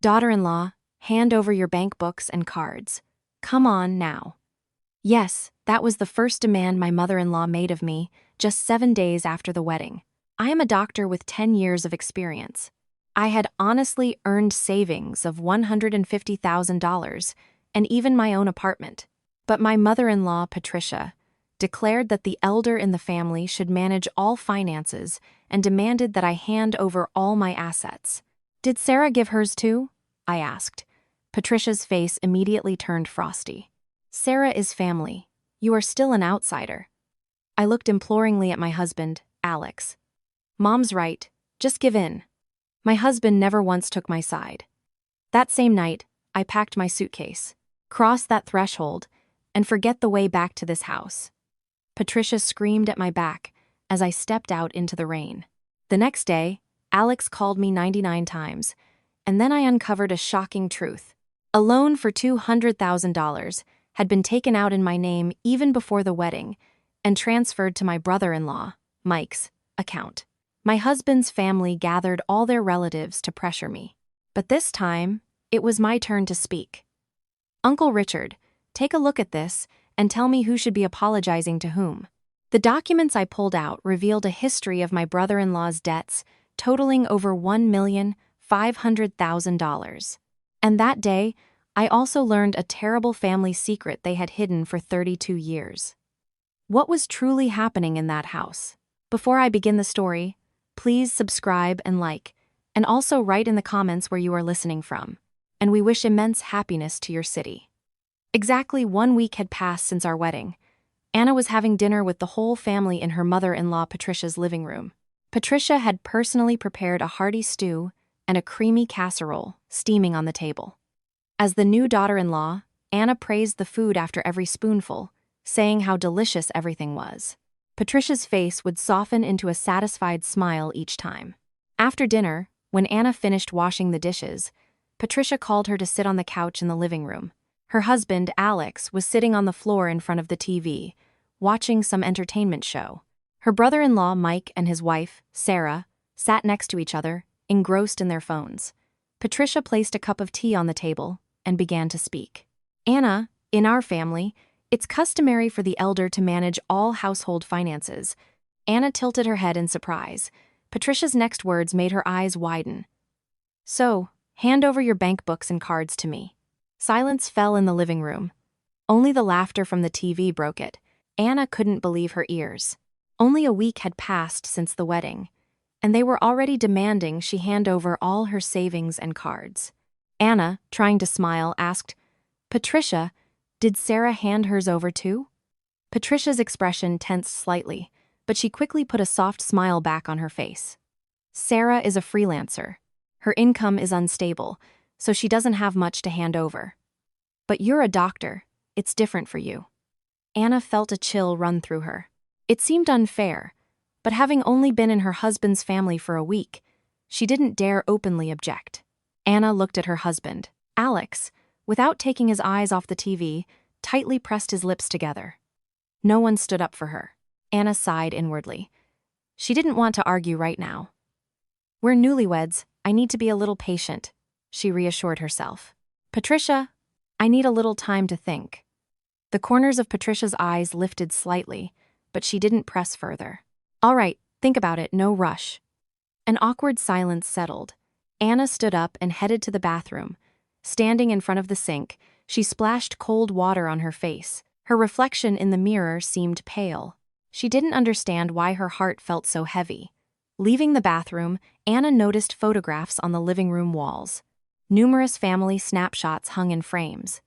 Daughter-in-law, hand over your bank books and cards. Come on now. Yes, that was the first demand my mother-in-law made of me, just 7 days after the wedding. I am a doctor with 10 years of experience. I had honestly earned savings of $150,000 and even my own apartment. But my mother-in-law, Patricia, declared that the elder in the family should manage all finances and demanded that I hand over all my assets. Did Sarah give hers too? I asked. Patricia's face immediately turned frosty. Sarah is family. You are still an outsider. I looked imploringly at my husband, Alex. Mom's right. Just give in. My husband never once took my side. That same night, I packed my suitcase, crossed that threshold, and forget the way back to this house. Patricia screamed at my back as I stepped out into the rain. The next day, Alex called me 99 times, and then I uncovered a shocking truth. A loan for $200,000 had been taken out in my name even before the wedding and transferred to my brother-in-law, Mike's, account. My husband's family gathered all their relatives to pressure me. But this time, it was my turn to speak. Uncle Richard, take a look at this and tell me who should be apologizing to whom. The documents I pulled out revealed a history of my brother-in-law's debts totaling over $1,500,000. And that day, I also learned a terrible family secret they had hidden for 32 years. What was truly happening in that house? Before I begin the story, please subscribe and like, and also write in the comments where you are listening from. And we wish immense happiness to your city. Exactly 1 week had passed since our wedding. Anna was having dinner with the whole family in her mother-in-law Patricia's living room. Patricia had personally prepared a hearty stew and a creamy casserole steaming on the table. As the new daughter-in-law, Anna praised the food after every spoonful, saying how delicious everything was. Patricia's face would soften into a satisfied smile each time. After dinner, when Anna finished washing the dishes, Patricia called her to sit on the couch in the living room. Her husband, Alex, was sitting on the floor in front of the TV, watching some entertainment show. Her brother-in-law, Mike, and his wife, Sarah, sat next to each other, engrossed in their phones. Patricia placed a cup of tea on the table and began to speak. Anna, in our family, it's customary for the elder to manage all household finances. Anna tilted her head in surprise. Patricia's next words made her eyes widen. So, hand over your bank books and cards to me. Silence fell in the living room. Only the laughter from the TV broke it. Anna couldn't believe her ears. Only a week had passed since the wedding, and they were already demanding she hand over all her savings and cards. Anna, trying to smile, asked, Patricia, did Sarah hand hers over too? Patricia's expression tensed slightly, but she quickly put a soft smile back on her face. Sarah is a freelancer. Her income is unstable, so she doesn't have much to hand over. But you're a doctor. It's different for you. Anna felt a chill run through her. It seemed unfair, but having only been in her husband's family for a week, she didn't dare openly object. Anna looked at her husband. Alex, without taking his eyes off the TV, tightly pressed his lips together. No one stood up for her. Anna sighed inwardly. She didn't want to argue right now. We're newlyweds. I need to be a little patient, she reassured herself. Patricia, I need a little time to think. The corners of Patricia's eyes lifted slightly, but she didn't press further. All right, think about it, no rush. An awkward silence settled. Anna stood up and headed to the bathroom. Standing in front of the sink, she splashed cold water on her face. Her reflection in the mirror seemed pale. She didn't understand why her heart felt so heavy. Leaving the bathroom, Anna noticed photographs on the living room walls. Numerous family snapshots hung in frames.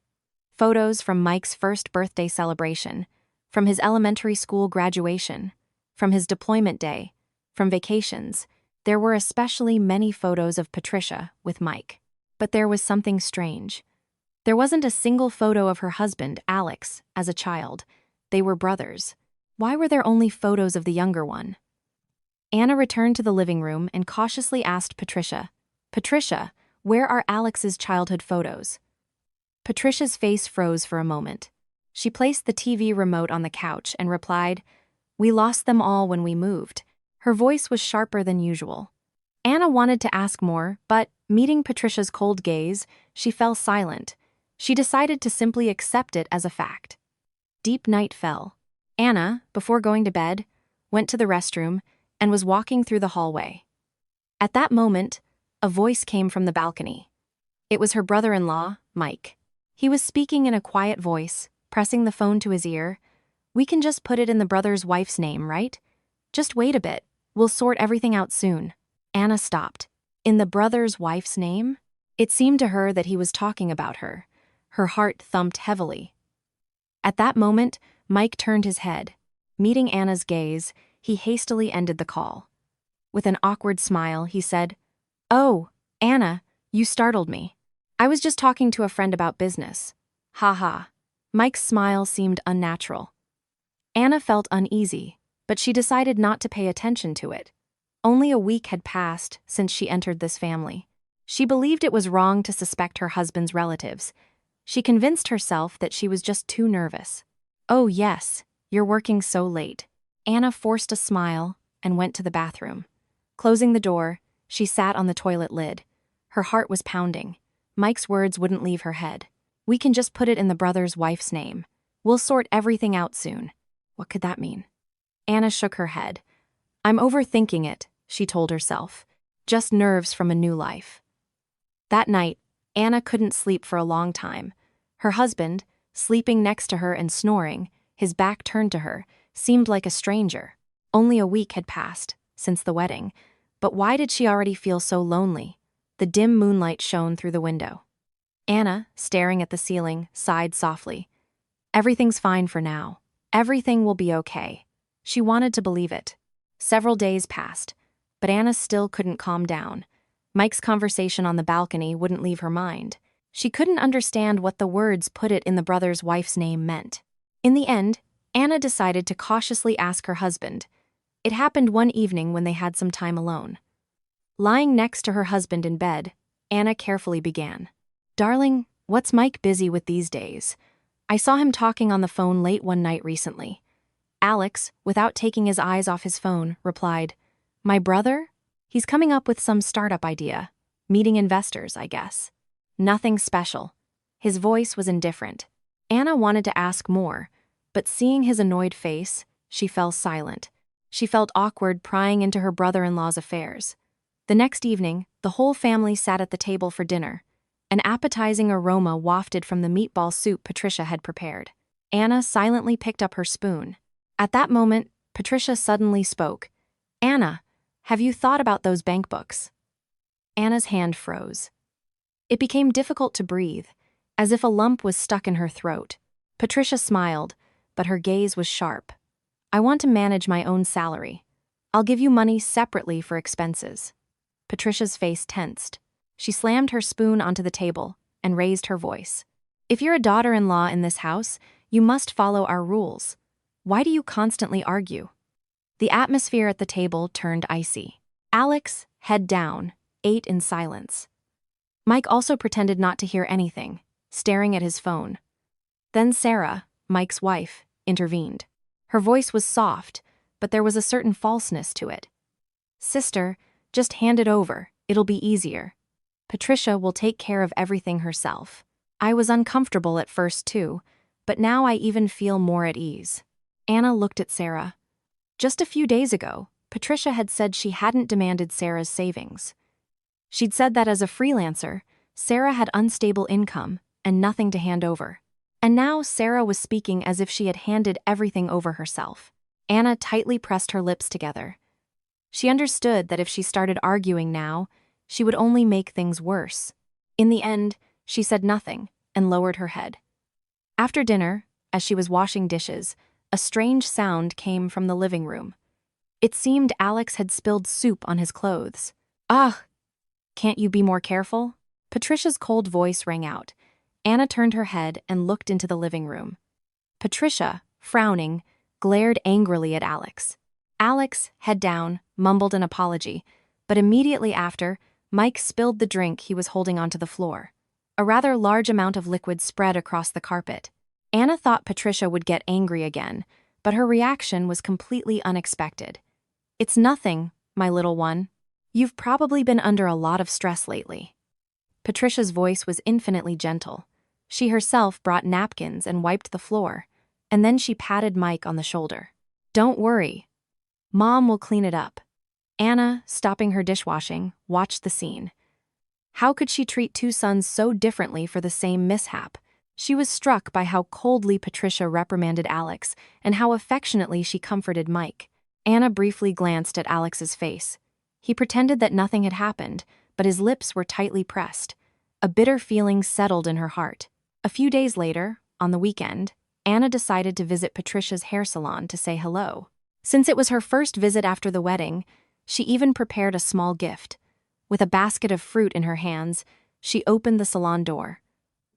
Photos from Mike's first birthday celebration, from his elementary school graduation, from his deployment day, from vacations. There were especially many photos of Patricia with Mike. But there was something strange. There wasn't a single photo of her husband, Alex, as a child. They were brothers. Why were there only photos of the younger one? Anna returned to the living room and cautiously asked Patricia, Patricia, where are Alex's childhood photos? Patricia's face froze for a moment. She placed the TV remote on the couch and replied, We lost them all when we moved. Her voice was sharper than usual. Anna wanted to ask more, but Meeting Patricia's cold gaze, she fell silent. She decided to simply accept it as a fact. Deep night fell. Anna, before going to bed, went to the restroom and was walking through the hallway. At that moment, a voice came from the balcony. It was her brother-in-law, Mike. He was speaking in a quiet voice, pressing the phone to his ear. "We can just put it in the brother's wife's name, right? Just wait a bit. We'll sort everything out soon." Anna stopped. In the brother's wife's name? It seemed to her that he was talking about her. Her heart thumped heavily. At that moment, Mike turned his head. Meeting Anna's gaze, he hastily ended the call. With an awkward smile, he said, "Oh, Anna, you startled me. I was just talking to a friend about business." Ha ha. Mike's smile seemed unnatural. Anna felt uneasy, but she decided not to pay attention to it. Only a week had passed since she entered this family. She believed it was wrong to suspect her husband's relatives. She convinced herself that she was just too nervous. "Oh yes, you're working so late." Anna forced a smile and went to the bathroom. Closing the door, she sat on the toilet lid. Her heart was pounding. Mike's words wouldn't leave her head. "We can just put it in the brother's wife's name. We'll sort everything out soon." What could that mean? Anna shook her head. "I'm overthinking it," she told herself. "Just nerves from a new life." That night, Anna couldn't sleep for a long time. Her husband, sleeping next to her and snoring, his back turned to her, seemed like a stranger. Only a week had passed since the wedding, but why did she already feel so lonely? The dim moonlight shone through the window. Anna, staring at the ceiling, sighed softly. "Everything's fine for now. Everything will be okay." She wanted to believe it. Several days passed, but Anna still couldn't calm down. Mike's conversation on the balcony wouldn't leave her mind. She couldn't understand what the words "put it in the brother's wife's name" meant. In the end, Anna decided to cautiously ask her husband. It happened one evening when they had some time alone. Lying next to her husband in bed, Anna carefully began. "Darling, what's Mike busy with these days? I saw him talking on the phone late one night recently." Alex, without taking his eyes off his phone, replied, "My brother? He's coming up with some startup idea. Meeting investors, I guess. Nothing special." His voice was indifferent. Anna wanted to ask more, but seeing his annoyed face, she fell silent. She felt awkward prying into her brother-in-law's affairs. The next evening, the whole family sat at the table for dinner. An appetizing aroma wafted from the meatball soup Patricia had prepared. Anna silently picked up her spoon. At that moment, Patricia suddenly spoke. "Anna, have you thought about those bank books?" Anna's hand froze. It became difficult to breathe, as if a lump was stuck in her throat. Patricia smiled, but her gaze was sharp. "I want to manage my own salary. I'll give you money separately for expenses." Patricia's face tensed. She slammed her spoon onto the table and raised her voice. "If you're a daughter-in-law in this house, you must follow our rules. Why do you constantly argue?" The atmosphere at the table turned icy. Alex, head down, ate in silence. Mike also pretended not to hear anything, staring at his phone. Then Sarah, Mike's wife, intervened. Her voice was soft, but there was a certain falseness to it. "Sister, just hand it over. It'll be easier. Patricia will take care of everything herself." I was uncomfortable at first too, but now I even feel more at ease. Anna looked at Sarah. Just a few days ago, Patricia had said she hadn't demanded Sarah's savings. She'd said that as a freelancer, Sarah had unstable income and nothing to hand over. And now Sarah was speaking as if she had handed everything over herself. Anna tightly pressed her lips together. She understood that if she started arguing now, she would only make things worse. In the end, she said nothing and lowered her head. After dinner, as she was washing dishes, a strange sound came from the living room. It seemed Alex had spilled soup on his clothes. "Ugh! Can't you be more careful?" Patricia's cold voice rang out. Anna turned her head and looked into the living room. Patricia, frowning, glared angrily at Alex. Alex, head down, mumbled an apology, but immediately after, Mike spilled the drink he was holding onto the floor. A rather large amount of liquid spread across the carpet. Anna thought Patricia would get angry again, but her reaction was completely unexpected. "It's nothing, my little one. You've probably been under a lot of stress lately." Patricia's voice was infinitely gentle. She herself brought napkins and wiped the floor, and then she patted Mike on the shoulder. "Don't worry. Mom will clean it up." Anna, stopping her dishwashing, watched the scene. How could she treat two sons so differently for the same mishap? She was struck by how coldly Patricia reprimanded Alex and how affectionately she comforted Mike. Anna briefly glanced at Alex's face. He pretended that nothing had happened, but his lips were tightly pressed. A bitter feeling settled in her heart. A few days later, on the weekend, Anna decided to visit Patricia's hair salon to say hello. Since it was her first visit after the wedding, she even prepared a small gift. With a basket of fruit in her hands, she opened the salon door.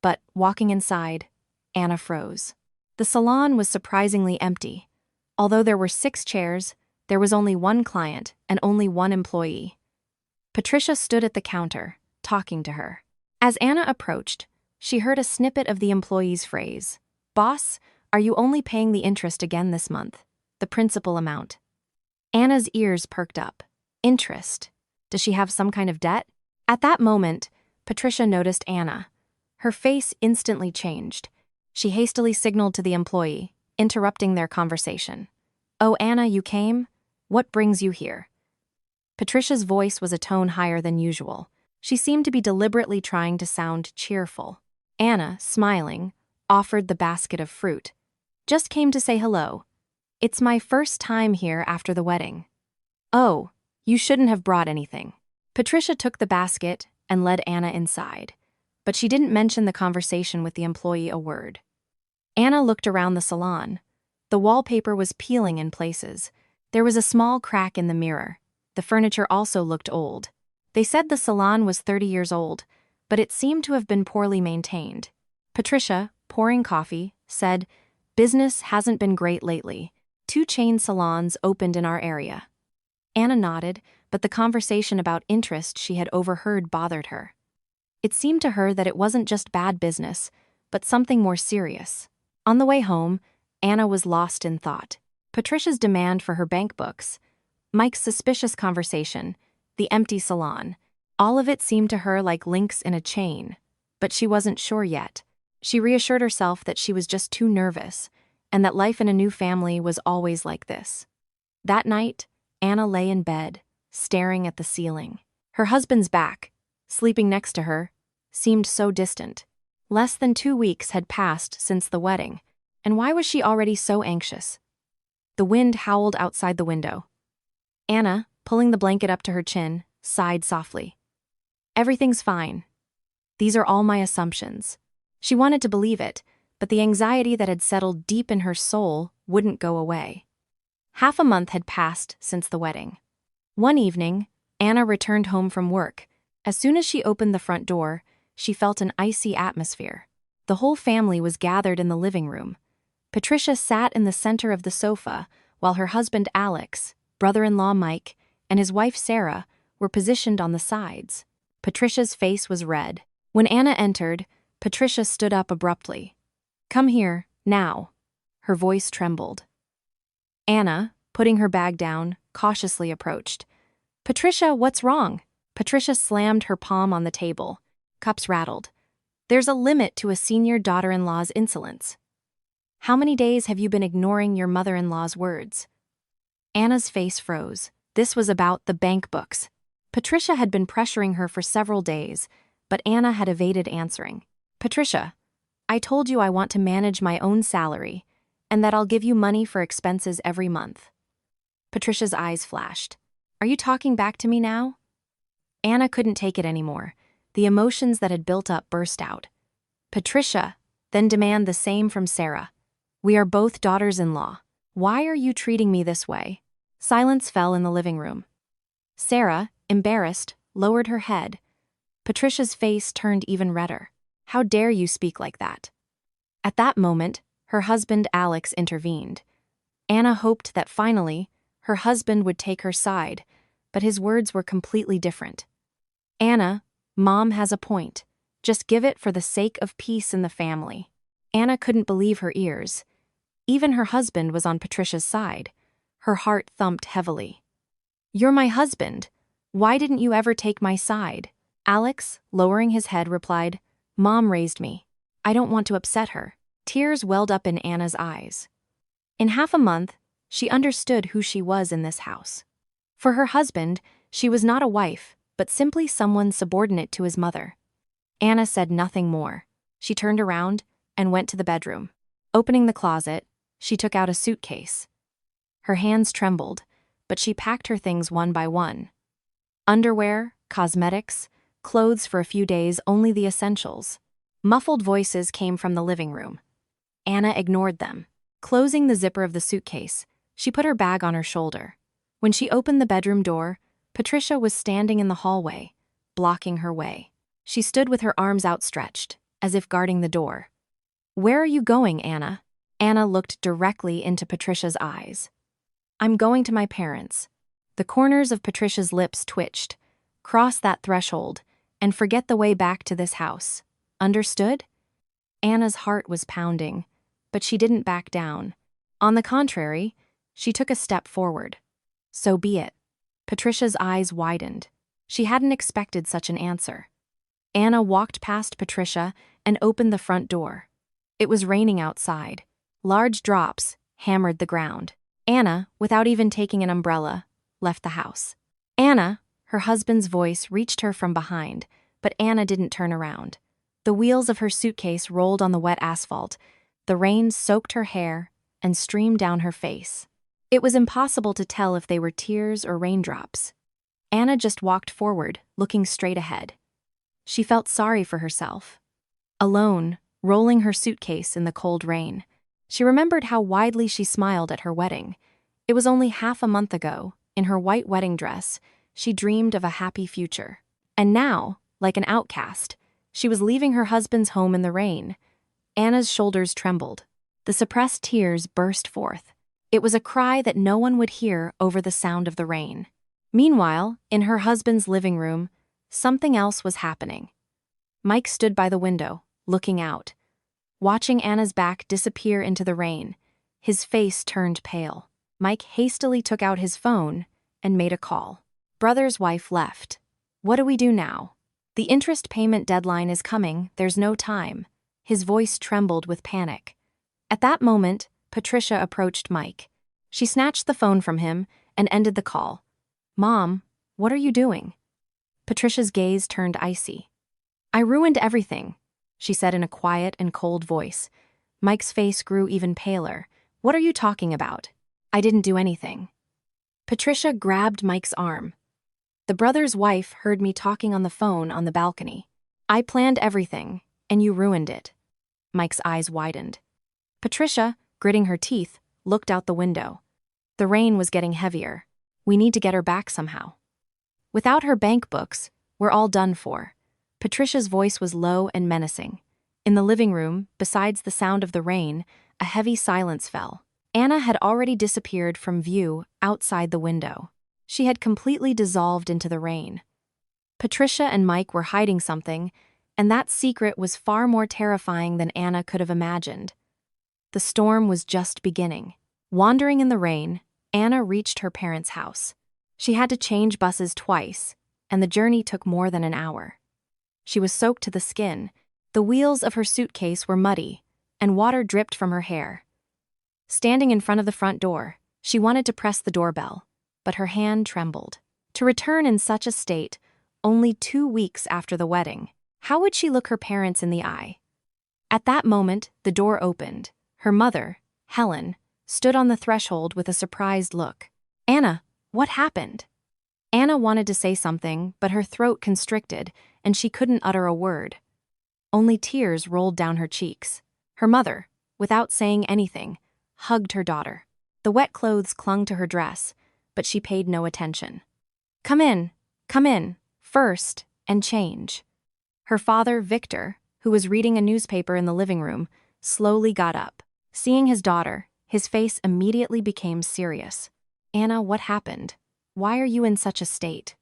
But, walking inside, Anna froze. The salon was surprisingly empty. Although there were 6 chairs, there was only one client and only one employee. Patricia stood at the counter, talking to her. As Anna approached, she heard a snippet of the employee's phrase, "Boss, are you only paying the interest again this month? The principal amount." Anna's ears perked up. Interest? Does she have some kind of debt? At that moment, Patricia noticed Anna. Her face instantly changed. She hastily signaled to the employee, interrupting their conversation. "Oh, Anna, you came? What brings you here?" Patricia's voice was a tone higher than usual. She seemed to be deliberately trying to sound cheerful. Anna, smiling, offered the basket of fruit. "Just came to say hello. It's my first time here after the wedding." "Oh, you shouldn't have brought anything." Patricia took the basket and led Anna inside, but she didn't mention the conversation with the employee a word. Anna looked around the salon. The wallpaper was peeling in places. There was a small crack in the mirror. The furniture also looked old. They said the salon was 30 years old, but it seemed to have been poorly maintained. Patricia, pouring coffee, said, "Business hasn't been great lately. 2 chain salons opened in our area." Anna nodded, but the conversation about interest she had overheard bothered her. It seemed to her that it wasn't just bad business, but something more serious. On the way home, Anna was lost in thought. Patricia's demand for her bank books, Mike's suspicious conversation, the empty salon, all of it seemed to her like links in a chain, but she wasn't sure yet. She reassured herself that she was just too nervous, and that life in a new family was always like this. That night, Anna lay in bed, staring at the ceiling. Her husband's back, sleeping next to her, seemed so distant. Less than 2 weeks had passed since the wedding, and why was she already so anxious? The wind howled outside the window. Anna, pulling the blanket up to her chin, sighed softly. "Everything's fine. These are all my assumptions." She wanted to believe it, but the anxiety that had settled deep in her soul wouldn't go away. Half a month had passed since the wedding. One evening, Anna returned home from work. As soon as she opened the front door, she felt an icy atmosphere. The whole family was gathered in the living room. Patricia sat in the center of the sofa, while her husband Alex, brother-in-law Mike, and his wife Sarah were positioned on the sides. Patricia's face was red. When Anna entered, Patricia stood up abruptly. "Come here, now." Her voice trembled. Anna, putting her bag down, cautiously approached. "Patricia, what's wrong?" Patricia slammed her palm on the table. Cups rattled. "There's a limit to a senior daughter-in-law's insolence. How many days have you been ignoring your mother-in-law's words?" Anna's face froze. This was about the bank books. Patricia had been pressuring her for several days, but Anna had evaded answering. "Patricia, I told you I want to manage my own salary, and that I'll give you money for expenses every month." Patricia's eyes flashed. "Are you talking back to me now?" Anna couldn't take it anymore. The emotions that had built up burst out. "Patricia, then demand the same from Sarah. We are both daughters-in-law. Why are you treating me this way?" Silence fell in the living room. Sarah, embarrassed, lowered her head. Patricia's face turned even redder. "How dare you speak like that?" At that moment, her husband Alex intervened. Anna hoped that finally, her husband would take her side, but his words were completely different. "Anna, Mom has a point. Just give it for the sake of peace in the family." Anna couldn't believe her ears. Even her husband was on Patricia's side. Her heart thumped heavily. "You're my husband. Why didn't you ever take my side?" Alex, lowering his head, replied, "Mom raised me. I don't want to upset her." Tears welled up in Anna's eyes. In half a month, she understood who she was in this house. For her husband, she was not a wife, but simply someone subordinate to his mother. Anna said nothing more. She turned around and went to the bedroom. Opening the closet, she took out a suitcase. Her hands trembled, but she packed her things one by one. Underwear, cosmetics, clothes for a few days, only the essentials. Muffled voices came from the living room. Anna ignored them. Closing the zipper of the suitcase, she put her bag on her shoulder. When she opened the bedroom door, Patricia was standing in the hallway, blocking her way. She stood with her arms outstretched, as if guarding the door. "Where are you going, Anna?" Anna looked directly into Patricia's eyes. "I'm going to my parents." The corners of Patricia's lips twitched. "Cross that threshold, and forget the way back to this house. Understood?" Anna's heart was pounding, but she didn't back down. On the contrary, she took a step forward. "So be it." Patricia's eyes widened. She hadn't expected such an answer. Anna walked past Patricia and opened the front door. It was raining outside. Large drops hammered the ground. Anna, without even taking an umbrella, left the house. "Anna," her husband's voice reached her from behind, but Anna didn't turn around. The wheels of her suitcase rolled on the wet asphalt. The rain soaked her hair and streamed down her face. It was impossible to tell if they were tears or raindrops. Anna just walked forward, looking straight ahead. She felt sorry for herself. Alone, rolling her suitcase in the cold rain, she remembered how widely she smiled at her wedding. It was only half a month ago, in her white wedding dress, she dreamed of a happy future. And now, like an outcast, she was leaving her husband's home in the rain. Anna's shoulders trembled. The suppressed tears burst forth. It was a cry that no one would hear over the sound of the rain. Meanwhile, in her husband's living room, something else was happening. Mike stood by the window, looking out. Watching Anna's back disappear into the rain, his face turned pale. Mike hastily took out his phone and made a call. "Brother's wife left. What do we do now? The interest payment deadline is coming, there's no time." His voice trembled with panic. At that moment, Patricia approached Mike. She snatched the phone from him and ended the call. "Mom, what are you doing?" Patricia's gaze turned icy. "I ruined everything," she said in a quiet and cold voice. Mike's face grew even paler. "What are you talking about? I didn't do anything." Patricia grabbed Mike's arm. "The brother's wife heard me talking on the phone on the balcony. I planned everything, and you ruined it." Mike's eyes widened. Patricia, gritting her teeth, looked out the window. The rain was getting heavier. "We need to get her back somehow. Without her bank books, we're all done for." Patricia's voice was low and menacing. In the living room, besides the sound of the rain, a heavy silence fell. Anna had already disappeared from view outside the window. She had completely dissolved into the rain. Patricia and Mike were hiding something, and that secret was far more terrifying than Anna could have imagined. The storm was just beginning. Wandering in the rain, Anna reached her parents' house. She had to change buses twice, and the journey took more than an hour. She was soaked to the skin. The wheels of her suitcase were muddy, and water dripped from her hair. Standing in front of the front door, she wanted to press the doorbell, but her hand trembled. To return in such a state, only 2 weeks after the wedding, how would she look her parents in the eye? At that moment, the door opened. Her mother, Helen, stood on the threshold with a surprised look. "Anna, what happened?" Anna wanted to say something, but her throat constricted, and she couldn't utter a word. Only tears rolled down her cheeks. Her mother, without saying anything, hugged her daughter. The wet clothes clung to her dress, but she paid no attention. Come in, first, and change." Her father, Victor, who was reading a newspaper in the living room, slowly got up. Seeing his daughter, his face immediately became serious. "Anna, what happened? Why are you in such a state?"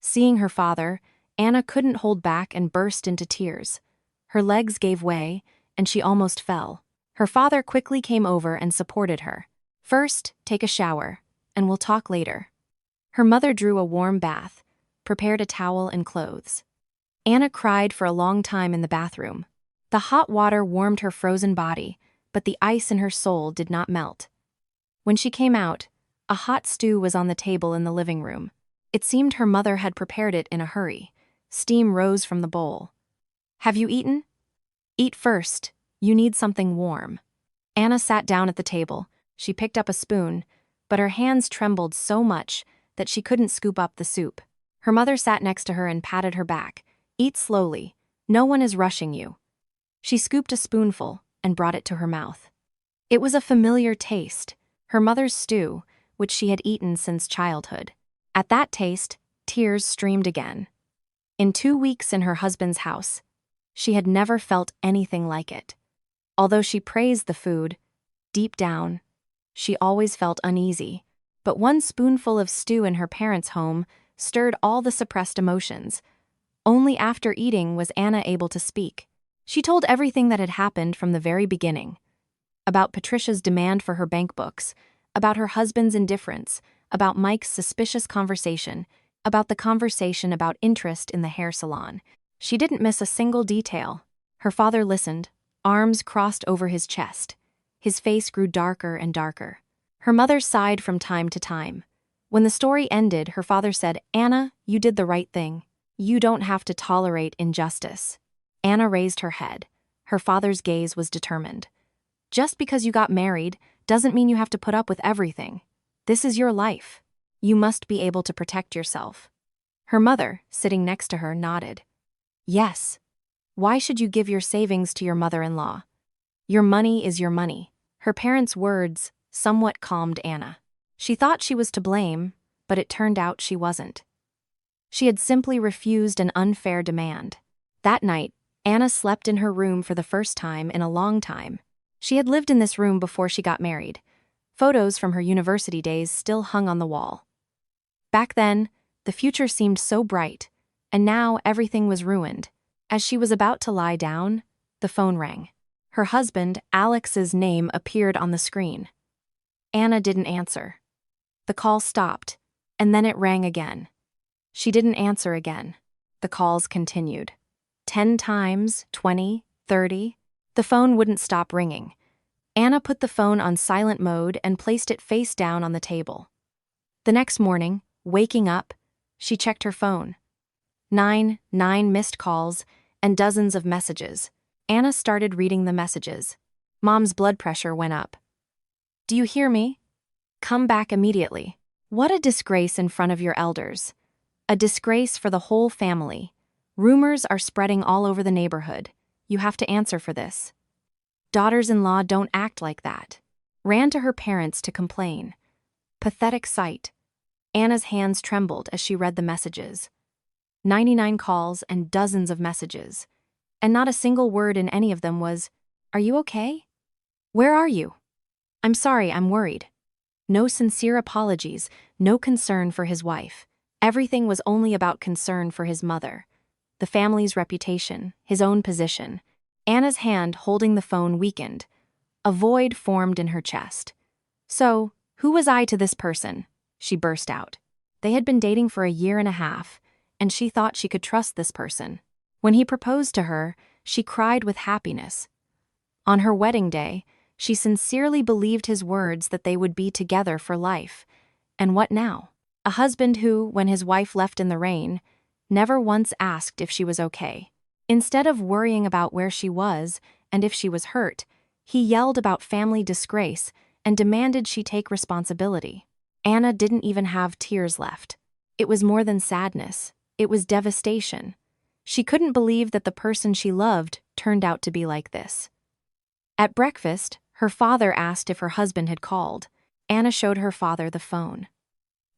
Seeing her father, Anna couldn't hold back and burst into tears. Her legs gave way, and she almost fell. Her father quickly came over and supported her. "First, take a shower, and we'll talk later." Her mother drew a warm bath, prepared a towel and clothes. Anna cried for a long time in the bathroom. The hot water warmed her frozen body, but the ice in her soul did not melt. When she came out, a hot stew was on the table in the living room. It seemed her mother had prepared it in a hurry. Steam rose from the bowl. "Have you eaten?" "Eat first. You need something warm." Anna sat down at the table. She picked up a spoon, but her hands trembled so much that she couldn't scoop up the soup. Her mother sat next to her and patted her back. "Eat slowly. No one is rushing you." She scooped a spoonful and brought it to her mouth. It was a familiar taste, her mother's stew, which she had eaten since childhood. At that taste, tears streamed again. In 2 weeks in her husband's house, she had never felt anything like it. Although she praised the food, deep down, she always felt uneasy. But one spoonful of stew in her parents' home stirred all the suppressed emotions. Only after eating was Anna able to speak. She told everything that had happened from the very beginning. About Patricia's demand for her bank books, about her husband's indifference, about Mike's suspicious conversation, about the conversation about interest in the hair salon. She didn't miss a single detail. Her father listened, arms crossed over his chest. His face grew darker and darker. Her mother sighed from time to time. When the story ended, her father said, "Anna, you did the right thing. You don't have to tolerate injustice." Anna raised her head. Her father's gaze was determined. "Just because you got married doesn't mean you have to put up with everything. This is your life. You must be able to protect yourself." Her mother, sitting next to her, nodded. "Yes. Why should you give your savings to your mother-in-law? Your money is your money." Her parents' words somewhat calmed Anna. She thought she was to blame, but it turned out she wasn't. She had simply refused an unfair demand. That night, Anna slept in her room for the first time in a long time. She had lived in this room before she got married. Photos from her university days still hung on the wall. Back then, the future seemed so bright, and now everything was ruined. As she was about to lie down, the phone rang. Her husband, Alex's name appeared on the screen. Anna didn't answer. The call stopped, and then it rang again. She didn't answer again. The calls continued. 10 times, 20, 30. The phone wouldn't stop ringing. Anna put the phone on silent mode and placed it face down on the table. The next morning, waking up, she checked her phone. 9 missed calls and dozens of messages. Anna started reading the messages. Mom's blood pressure went up. "Do you hear me? Come back immediately." What a disgrace in front of your elders. A disgrace for the whole family. Rumors are spreading all over the neighborhood. You have to answer for this. Daughters-in-law don't act like that. Ran to her parents to complain. Pathetic sight. Anna's hands trembled as she read the messages. 99 calls and dozens of messages. And not a single word in any of them was, "Are you okay? Where are you? I'm sorry, I'm worried." No sincere apologies, no concern for his wife. Everything was only about concern for his mother. The family's reputation, his own position. Anna's hand holding the phone weakened. A void formed in her chest. "So, who was I to this person?" she burst out. They had been dating for a year and a half, and she thought she could trust this person. When he proposed to her, she cried with happiness. On her wedding day, she sincerely believed his words that they would be together for life. And what now? A husband who, when his wife left in the rain, never once asked if she was okay. Instead of worrying about where she was and if she was hurt, he yelled about family disgrace and demanded she take responsibility. Anna didn't even have tears left. It was more than sadness. It was devastation. She couldn't believe that the person she loved turned out to be like this. At breakfast, her father asked if her husband had called. Anna showed her father the phone.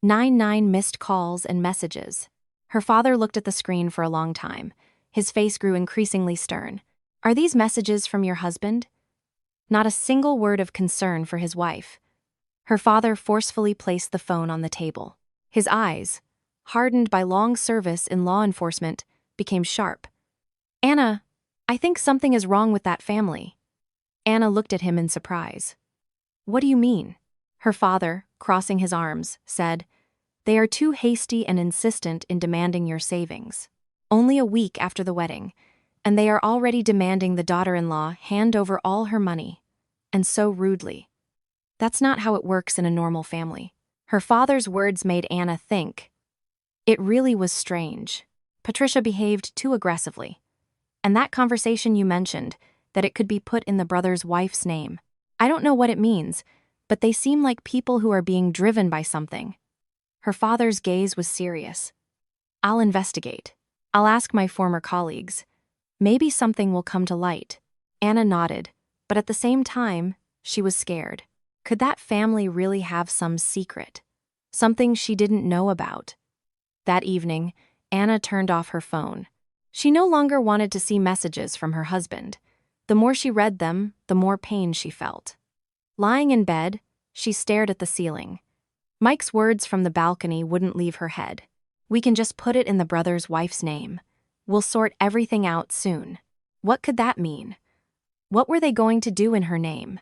9 missed calls and messages. Her father looked at the screen for a long time. His face grew increasingly stern. "Are these messages from your husband?" Not a single word of concern for his wife. Her father forcefully placed the phone on the table. His eyes, hardened by long service in law enforcement, became sharp. "Anna, I think something is wrong with that family." Anna looked at him in surprise. "What do you mean?" Her father, crossing his arms, said, "They are too hasty and insistent in demanding your savings. only a week after the wedding, and they are already demanding the daughter-in-law hand over all her money, and so rudely. That's not how it works in a normal family. Her father's words made Anna think. It really was strange. Patricia behaved too aggressively. And that conversation you mentioned, that it could be put in the brother's wife's name. I don't know what it means, but they seem like people who are being driven by something. Her father's gaze was serious. I'll investigate. I'll ask my former colleagues. Maybe something will come to light. Anna nodded, but at the same time, she was scared. Could that family really have some secret? Something she didn't know about? That evening, Anna turned off her phone. She no longer wanted to see messages from her husband. The more she read them, the more pain she felt. Lying in bed, she stared at the ceiling. Mike's words from the balcony wouldn't leave her head. We can just put it in the brother's wife's name. We'll sort everything out soon. What could that mean? What were they going to do in her name?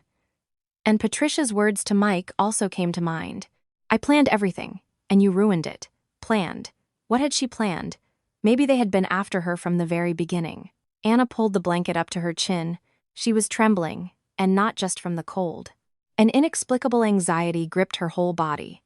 And Patricia's words to Mike also came to mind. I planned everything, and you ruined it. Planned. What had she planned? Maybe they had been after her from the very beginning. Anna pulled the blanket up to her chin. She was trembling, and not just from the cold. An inexplicable anxiety gripped her whole body.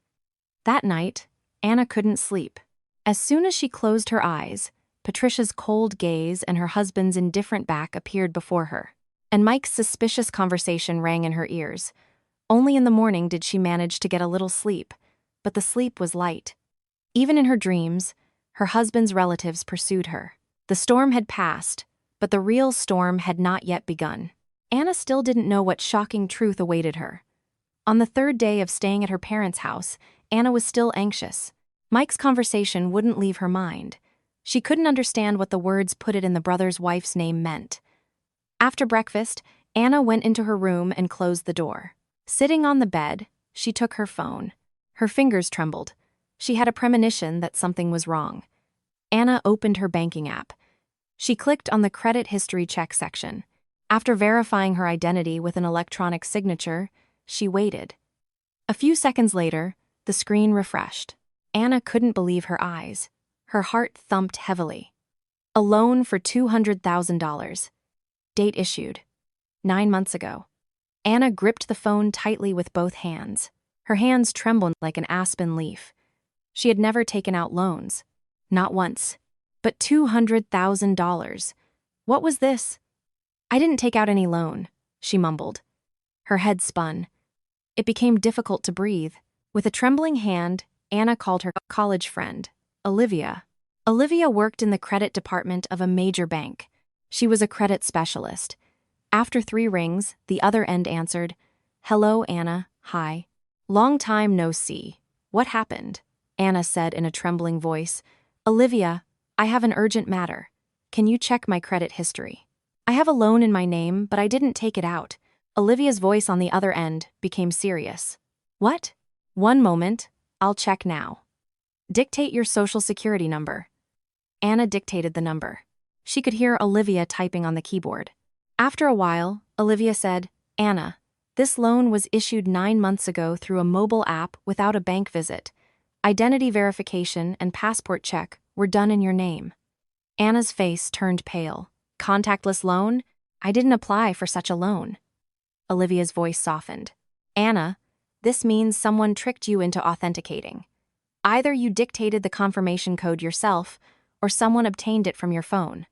That night, Anna couldn't sleep. As soon as she closed her eyes, Patricia's cold gaze and her husband's indifferent back appeared before her. And Mike's suspicious conversation rang in her ears. Only in the morning did she manage to get a little sleep, but the sleep was light. Even in her dreams, her husband's relatives pursued her. The storm had passed, but the real storm had not yet begun. Anna still didn't know what shocking truth awaited her. On the third day of staying at her parents' house, Anna was still anxious. Mike's conversation wouldn't leave her mind. She couldn't understand what the words "put it in the brother's wife's name" meant. After breakfast, Anna went into her room and closed the door. Sitting on the bed, she took her phone. Her fingers trembled. She had a premonition that something was wrong. Anna opened her banking app. She clicked on the credit history check section. After verifying her identity with an electronic signature, she waited. A few seconds later, the screen refreshed. Anna couldn't believe her eyes. Her heart thumped heavily. A loan for $200,000. Date issued. 9 months ago. Anna gripped the phone tightly with both hands. Her hands trembled like an aspen leaf. She had never taken out loans. Not once. But $200,000. What was this? I didn't take out any loan, she mumbled. Her head spun. It became difficult to breathe. With a trembling hand, Anna called her college friend, Olivia. Olivia worked in the credit department of a major bank. She was a credit specialist. After 3 rings, the other end answered, Hello, Anna. Hi. Long time no see. What happened? Anna said in a trembling voice. Olivia, I have an urgent matter. Can you check my credit history? I have a loan in my name, but I didn't take it out. Olivia's voice on the other end became serious. What? 1 moment. I'll check now. Dictate your social security number. Anna dictated the number. She could hear Olivia typing on the keyboard. After a while, Olivia said, Anna, this loan was issued 9 months ago through a mobile app without a bank visit. Identity verification and passport check were done in your name. Anna's face turned pale. Contactless loan? I didn't apply for such a loan. Olivia's voice softened. Anna, this means someone tricked you into authenticating. Either you dictated the confirmation code yourself, or someone obtained it from your phone.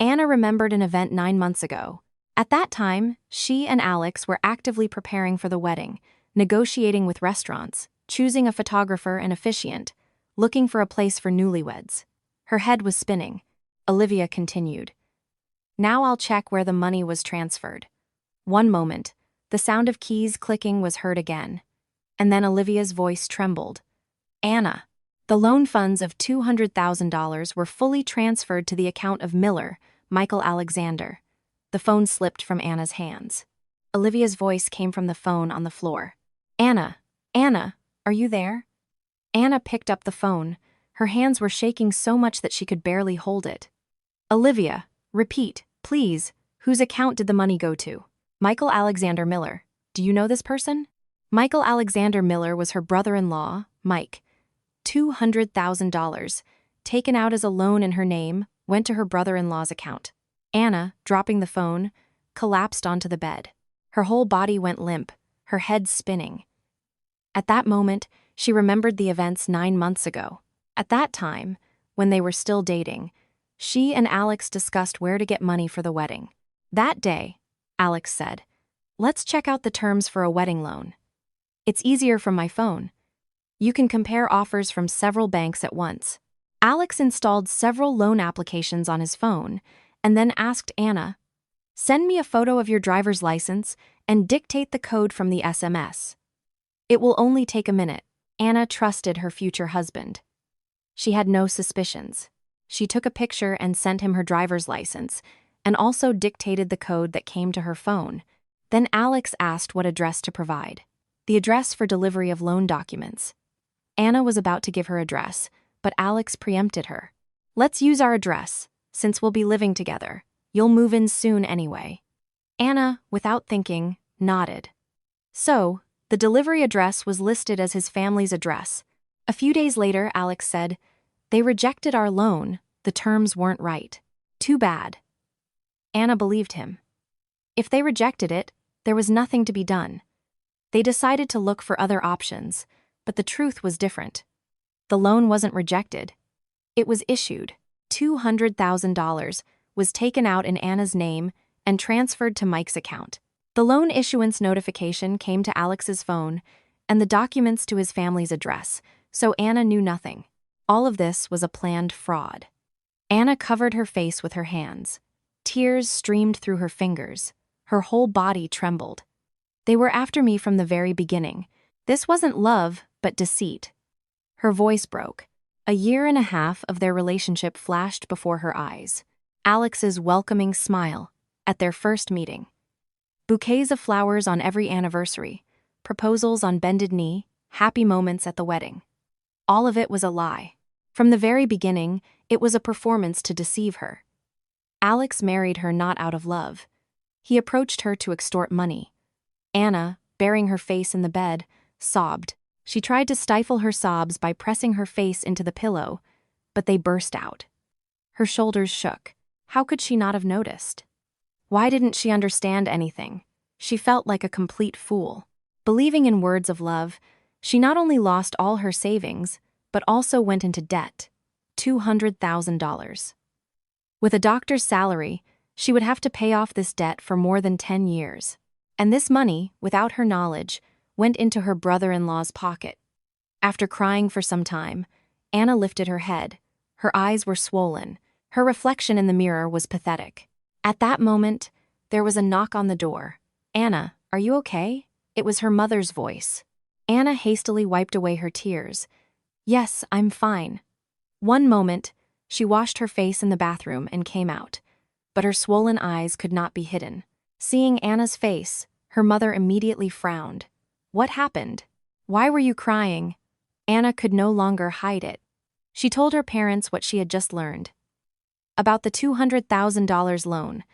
Anna remembered an event 9 months ago. At that time, she and Alex were actively preparing for the wedding, negotiating with restaurants, choosing a photographer and officiant, looking for a place for newlyweds. Her head was spinning. Olivia continued. Now I'll check where the money was transferred. 1 moment, the sound of keys clicking was heard again. And then Olivia's voice trembled. Anna, the loan funds of $200,000 were fully transferred to the account of Miller, Michael Alexander. The phone slipped from Anna's hands. Olivia's voice came from the phone on the floor. Anna, are you there? Anna picked up the phone. Her hands were shaking so much that she could barely hold it. Olivia, repeat, please. Whose account did the money go to? Michael Alexander Miller. Do you know this person? Michael Alexander Miller was her brother-in-law, Mike. $200,000. taken out as a loan in her name, went to her brother-in-law's account. Anna, dropping the phone, collapsed onto the bed. Her whole body went limp, her head spinning. At that moment, she remembered the events 9 months ago. At that time, when they were still dating, she and Alex discussed where to get money for the wedding. That day, Alex said, "Let's check out the terms for a wedding loan. It's easier from my phone. You can compare offers from several banks at once." Alex installed several loan applications on his phone and then asked Anna, "Send me a photo of your driver's license and dictate the code from the SMS. It will only take a minute." Anna trusted her future husband. She had no suspicions. She took a picture and sent him her driver's license, and also dictated the code that came to her phone. Then Alex asked what address to provide. The address for delivery of loan documents. Anna was about to give her address, but Alex preempted her. "Let's use our address, since we'll be living together. You'll move in soon anyway." Anna, without thinking, nodded. So, the delivery address was listed as his family's address. A few days later, Alex said, "They rejected our loan. The terms weren't right. Too bad." Anna believed him. If they rejected it, there was nothing to be done. They decided to look for other options, but the truth was different. The loan wasn't rejected. It was issued. $200,000 was taken out in Anna's name and transferred to Mike's account. The loan issuance notification came to Alex's phone and the documents to his family's address, so Anna knew nothing. All of this was a planned fraud. Anna covered her face with her hands. Tears streamed through her fingers. Her whole body trembled. "They were after me from the very beginning. This wasn't love, but deceit." Her voice broke. A year and a half of their relationship flashed before her eyes. Alex's welcoming smile at their first meeting. Bouquets of flowers on every anniversary, proposals on bended knee, happy moments at the wedding. All of it was a lie. From the very beginning, it was a performance to deceive her. Alex married her not out of love. He approached her to extort money. Anna, burying her face in the bed, sobbed. She tried to stifle her sobs by pressing her face into the pillow, but they burst out. Her shoulders shook. How could she not have noticed? Why didn't she understand anything? She felt like a complete fool. Believing in words of love, she not only lost all her savings, but also went into debt. $200,000. With a doctor's salary, she would have to pay off this debt for more than 10 years. And this money, without her knowledge, went into her brother-in-law's pocket. After crying for some time, Anna lifted her head. Her eyes were swollen. Her reflection in the mirror was pathetic. At that moment, there was a knock on the door. "Anna, are you okay?" It was her mother's voice. Anna hastily wiped away her tears. "Yes, I'm fine." One moment, she washed her face in the bathroom and came out, but her swollen eyes could not be hidden. Seeing Anna's face, her mother immediately frowned. "What happened? Why were you crying?" Anna could no longer hide it. She told her parents what she had just learned. About the $200,000 loan,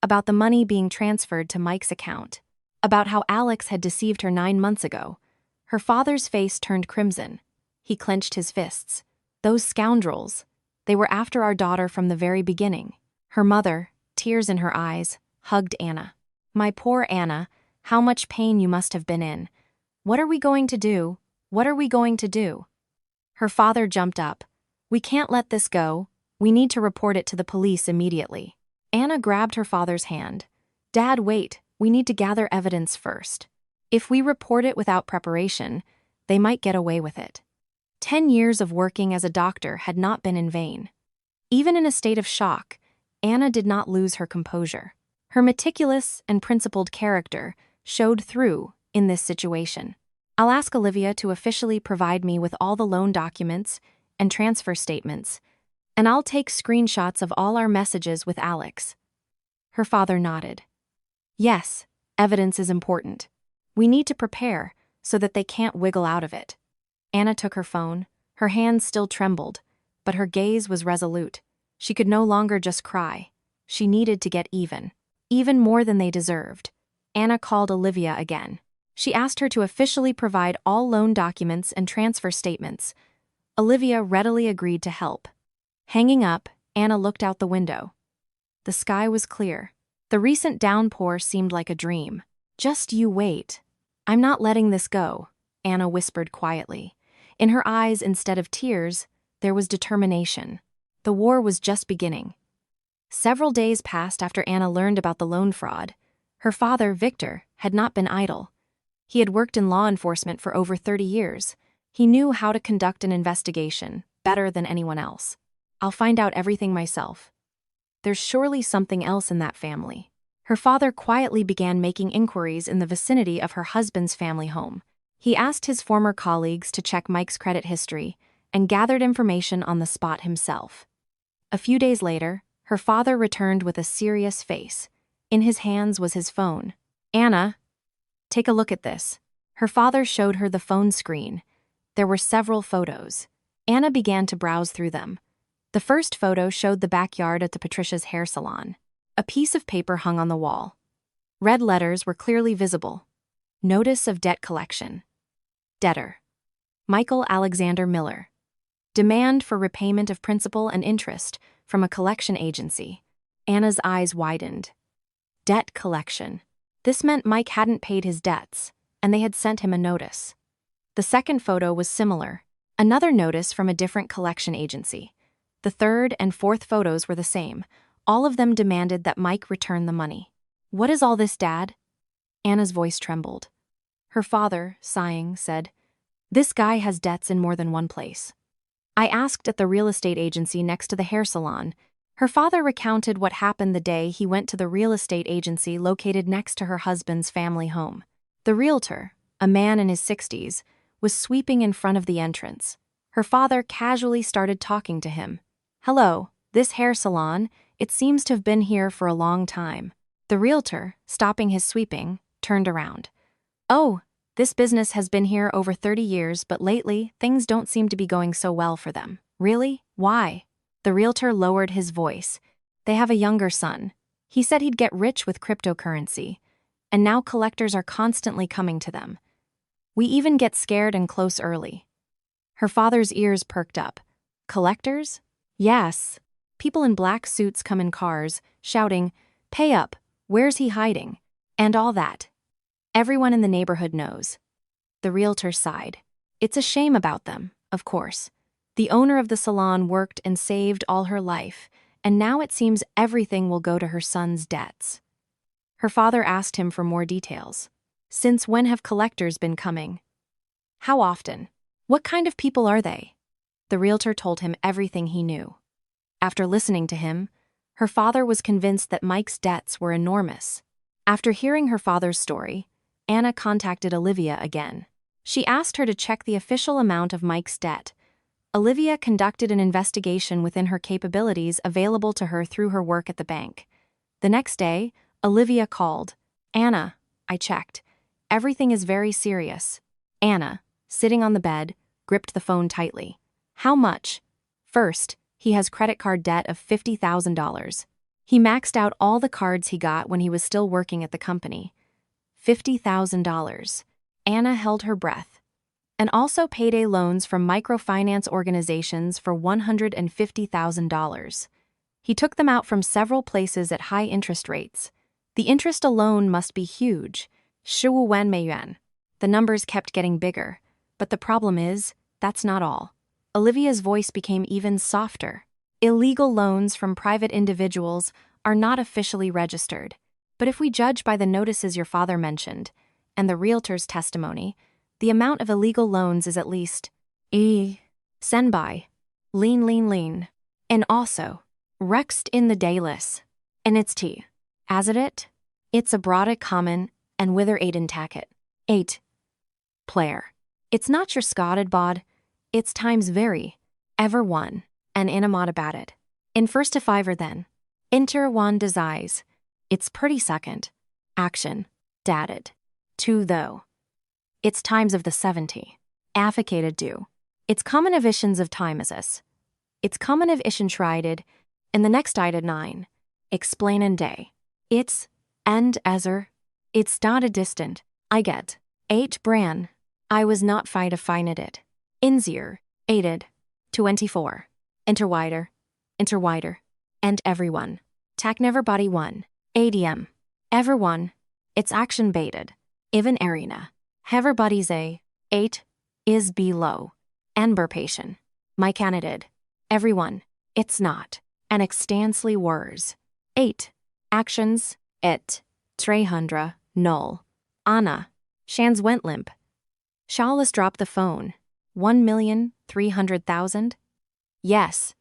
about the money being transferred to Mike's account, about how Alex had deceived her 9 months ago. Her father's face turned crimson. He clenched his fists. "Those scoundrels. They were after our daughter from the very beginning." Her mother, tears in her eyes, hugged Anna. "My poor Anna, how much pain you must have been in. What are we going to do? What are we going to do?" Her father jumped up. "We can't let this go. We need to report it to the police immediately." Anna grabbed her father's hand. "Dad, wait. We need to gather evidence first. If we report it without preparation, they might get away with it." 10 years of working as a doctor had not been in vain. Even in a state of shock, Anna did not lose her composure. Her meticulous and principled character showed through in this situation. "I'll ask Olivia to officially provide me with all the loan documents and transfer statements, and I'll take screenshots of all our messages with Alex." Her father nodded. "Yes, evidence is important. We need to prepare so that they can't wiggle out of it." Anna took her phone. Her hands still trembled, but her gaze was resolute. She could no longer just cry. She needed to get even more than they deserved. Anna called Olivia again. She asked her to officially provide all loan documents and transfer statements. Olivia readily agreed to help. Hanging up, Anna looked out the window. The sky was clear. The recent downpour seemed like a dream. Just you wait. I'm not letting this go, Anna whispered quietly. In her eyes, instead of tears, there was determination. The war was just beginning. Several days passed after Anna learned about the loan fraud. Her father, Victor, had not been idle. He had worked in law enforcement for over 30 years. He knew how to conduct an investigation better than anyone else. I'll find out everything myself. There's surely something else in that family. Her father quietly began making inquiries in the vicinity of her husband's family home. He asked his former colleagues to check Mike's credit history and gathered information on the spot himself. A few days later, her father returned with a serious face. In his hands was his phone. Anna, take a look at this. Her father showed her the phone screen. There were several photos. Anna began to browse through them. The first photo showed the backyard at the Patricia's hair salon. A piece of paper hung on the wall. Red letters were clearly visible. Notice of debt collection. Debtor: Michael Alexander Miller. Demand for repayment of principal and interest from a collection agency. Anna's eyes widened. Debt collection. This meant Mike hadn't paid his debts, and they had sent him a notice. The second photo was similar. Another notice from a different collection agency. The third and fourth photos were the same. All of them demanded that Mike return the money. What is all this, Dad? Anna's voice trembled. Her father, sighing, said, This guy has debts in more than one place. I asked at the real estate agency next to the hair salon. Her father recounted what happened the day he went to the real estate agency located next to her husband's family home. The realtor, a man in his 60s, was sweeping in front of the entrance. Her father casually started talking to him. Hello, this hair salon, it seems to have been here for a long time. The realtor, stopping his sweeping, turned around. Oh, this business has been here over 30 years, but lately, things don't seem to be going so well for them. Really? Why? The realtor lowered his voice. They have a younger son. He said he'd get rich with cryptocurrency. And now collectors are constantly coming to them. We even get scared and close early. Her father's ears perked up. Collectors? Yes. People in black suits come in cars, shouting, Pay up, where's he hiding? And all that. Everyone in the neighborhood knows. The realtor sighed. It's a shame about them, of course. The owner of the salon worked and saved all her life, and now it seems everything will go to her son's debts. Her father asked him for more details. Since when have collectors been coming? How often? What kind of people are they? The realtor told him everything he knew. After listening to him, her father was convinced that Mike's debts were enormous. After hearing her father's story, Anna contacted Olivia again. She asked her to check the official amount of Mike's debt. Olivia conducted an investigation within her capabilities available to her through her work at the bank. The next day, Olivia called. Anna, I checked. Everything is very serious. Anna, sitting on the bed, gripped the phone tightly. How much? First, he has credit card debt of $50,000. He maxed out all the cards he got when he was still working at the company. $50,000. Anna held her breath. And also payday loans from microfinance organizations for $150,000. He took them out from several places at high interest rates. The interest alone must be huge. 15 yuan. The numbers kept getting bigger. But the problem is, that's not all. Olivia's voice became even softer. Illegal loans from private individuals are not officially registered. But if we judge by the notices your father mentioned, and the realtor's testimony, the amount of illegal loans is at least senbai, lean. And also, rext in the dayless. And it's tea. As it? It's a broad common and wither aid in tacket. 8. Player. It's not your scotted bod. It's times very, ever one, and inamod about it. In first to fiver then. Inter one desise. It's pretty second. Action. Dadded. 2 though. It's times of the 70. Afficated do. It's common of issions of time as us. It's common of ishin trided, and the next ided 9. Explain and day. It's, and ezer. It's dotted distant. I get. 8 bran. I was not fi to find it. Inzier, aided. 24. Interwider. interwider, and everyone. Tak never body one. ADM. Everyone. It's action baited. Even arena. Everybody's a. 8. Is below. Amber patient. My candidate. Everyone. It's not. And extensely words. 8. Actions. It. 300. Null. Anna. Shans went limp. Shawless dropped the phone. 1,300,000? Yes.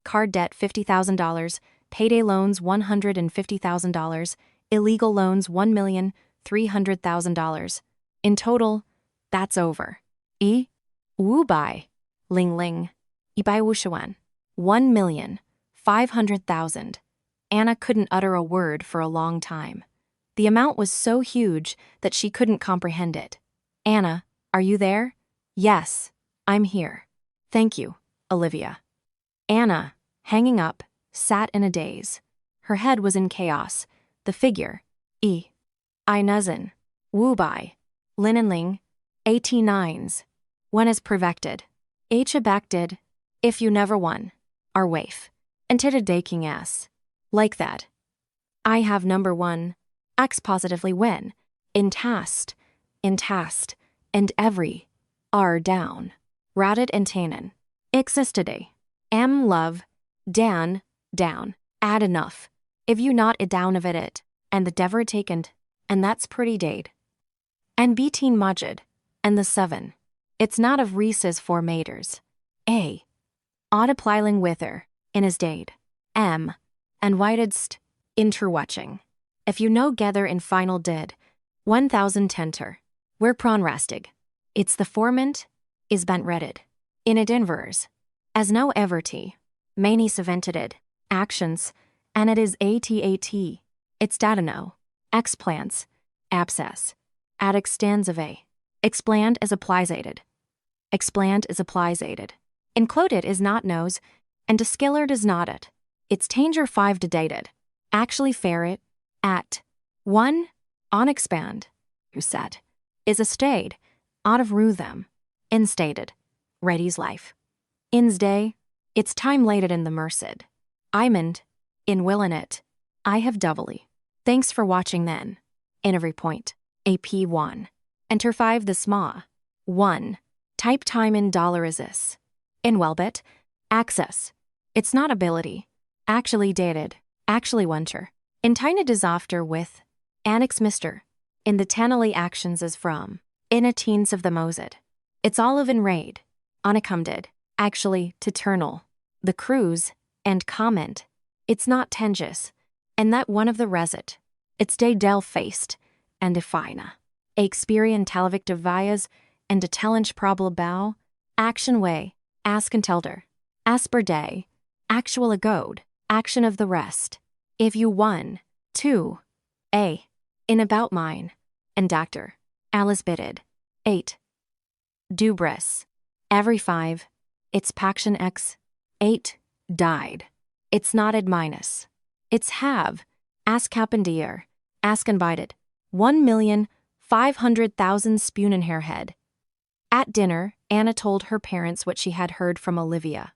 Card debt $50,000, payday loans $150,000, illegal loans $1,300,000. In total, that's over. Wu bai. Ling ling. Ibai wushuan. 1,500,000. Anna couldn't utter a word for a long time. The amount was so huge that she couldn't comprehend it. Anna, are you there? Yes, I'm here. Thank you, Olivia. Anna, hanging up, sat in a daze. Her head was in chaos. The figure, I nuzzin, Wu bai, Lin and Ling, 89s. When is perfected. Abacted, if you never won, our waif. And tita daking ass. Like that. I have number 1, X positively when, in tast, and every, are down. Ratted and tanen. Existiday. Am love, dan, down, add enough. If you not a down of it, and the dever takened, and that's pretty date. And beteen mudged, and the 7. It's not of Reese's 4 maters. A. Audiplyling with her, in his dade. M. And whitedst, interwatching. If you know gether in final did, 1,000 tenter. We're pronrastig. It's the formant, is bent redded. In it inverse. As no everty. Many cemented actions, and it is ATAT. It's datano. Explants. Abscess. Ad extends of a. Explant is applisated. Explant is applisated. Included is not knows, and discillard is not it. It's tanger 5 to dated. Actually ferret, at. 1. On expand. Who said. Is a stayed. Out of rue them. Instated. Ready's life. In's day. It's time lated in the merced. Imond. In willin it. I have doubly. Thanks for watching then. In every point. AP1. Enter 5 the sma. 1. Type time in dollar is this. In wellbit. Access. It's not ability. Actually dated. Actually wuncher. In tiny disafter with. Annex Mr. In the Tanally actions is from. In a teens of the Mosed. It's olive in raid. Unaccumded. Actually, teternal. The cruise. And comment. It's not tengus. And that one of the resit. It's day del faced. And defina. Experian talvic devias. And de tellench probable bow. Action way. Ask and telder. Asper day. Actual agode. Action of the rest. If you 1. 2. A. In about mine. And doctor. Alice bitted. 8. Dubris. Every 5. It's Paction X. 8. Died. It's nodded minus. It's have. Ask Cappendier. Ask invited. 1,500,000 spoon in hair head. At dinner, Anna told her parents what she had heard from Olivia.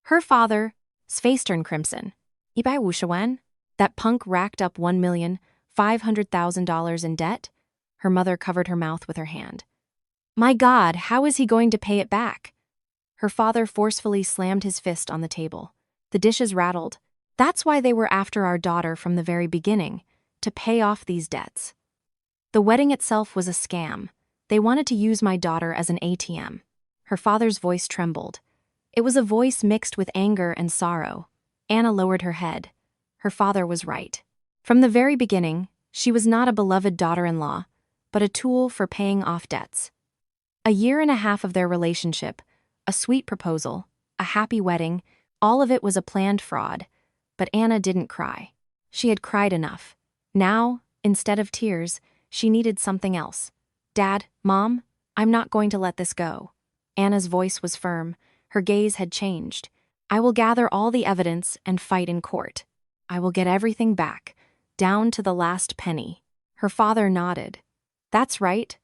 Her father, face turned crimson. Ibai wushawan? That punk racked up $1,500,000 in debt? Her mother covered her mouth with her hand. My God, how is he going to pay it back? Her father forcefully slammed his fist on the table. The dishes rattled. That's why they were after our daughter from the very beginning, to pay off these debts. The wedding itself was a scam. They wanted to use my daughter as an ATM. Her father's voice trembled. It was a voice mixed with anger and sorrow. Anna lowered her head. Her father was right. From the very beginning, she was not a beloved daughter-in-law, but a tool for paying off debts. A year and a half of their relationship, a sweet proposal, a happy wedding, all of it was a planned fraud. But Anna didn't cry. She had cried enough. Now, instead of tears, she needed something else. Dad, Mom, I'm not going to let this go. Anna's voice was firm. Her gaze had changed. I will gather all the evidence and fight in court. I will get everything back, down to the last penny. Her father nodded. That's right.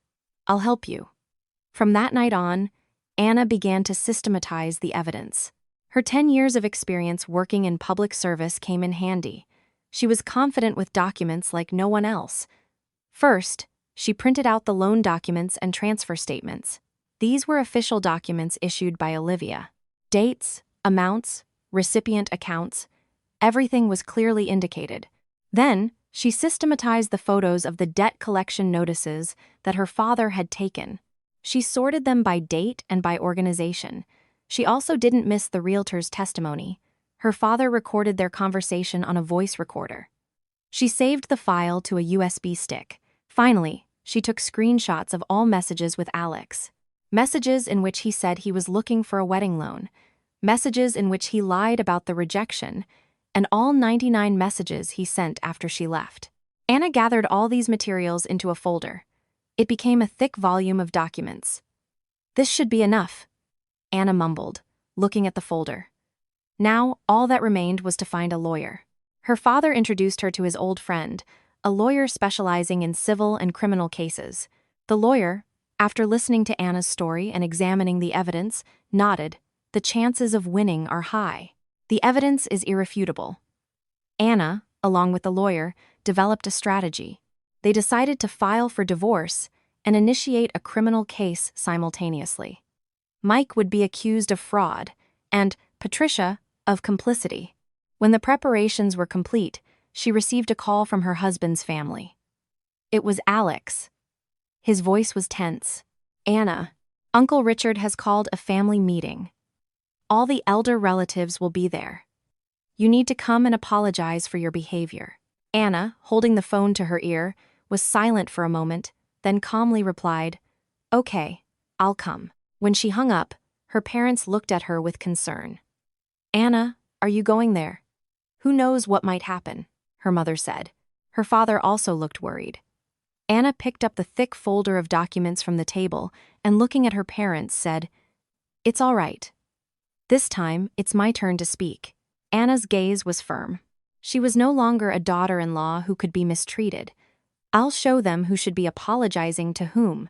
I'll help you. From that night on, Anna began to systematize the evidence. Her 10 years of experience working in public service came in handy. She was confident with documents like no one else. First, she printed out the loan documents and transfer statements. These were official documents issued by Olivia. Dates, amounts, recipient accounts, everything was clearly indicated. Then, she systematized the photos of the debt collection notices that her father had taken. She sorted them by date and by organization. She also didn't miss the realtor's testimony. Her father recorded their conversation on a voice recorder. She saved the file to a USB stick. Finally, she took screenshots of all messages with Alex. Messages in which he said he was looking for a wedding loan. Messages in which he lied about the rejection, and all 99 messages he sent after she left. Anna gathered all these materials into a folder. It became a thick volume of documents. "This should be enough," Anna mumbled, looking at the folder. Now, all that remained was to find a lawyer. Her father introduced her to his old friend, a lawyer specializing in civil and criminal cases. The lawyer, after listening to Anna's story and examining the evidence, nodded. "The chances of winning are high. The evidence is irrefutable." Anna, along with the lawyer, developed a strategy. They decided to file for divorce and initiate a criminal case simultaneously. Mike would be accused of fraud, and Patricia of complicity. When the preparations were complete, she received a call from her husband's family. It was Alex. His voice was tense. "Anna, Uncle Richard has called a family meeting. All the elder relatives will be there. You need to come and apologize for your behavior." Anna, holding the phone to her ear, was silent for a moment, then calmly replied, "Okay, I'll come." When she hung up, her parents looked at her with concern. "Anna, are you going there? Who knows what might happen," her mother said. Her father also looked worried. Anna picked up the thick folder of documents from the table and, looking at her parents, said, "It's all right. This time, it's my turn to speak." Anna's gaze was firm. She was no longer a daughter-in-law who could be mistreated. "I'll show them who should be apologizing to whom."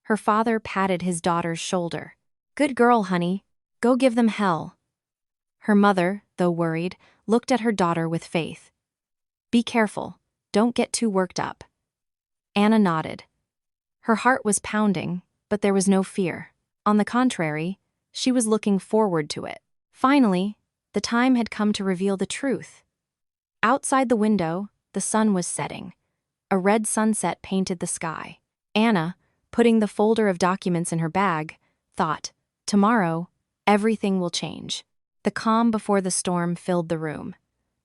Her father patted his daughter's shoulder. "Good girl, honey. Go give them hell." Her mother, though worried, looked at her daughter with faith. "Be careful. Don't get too worked up." Anna nodded. Her heart was pounding, but there was no fear. On the contrary, she was looking forward to it. Finally, the time had come to reveal the truth. Outside the window, the sun was setting. A red sunset painted the sky. Anna, putting the folder of documents in her bag, thought, "Tomorrow, everything will change." The calm before the storm filled the room.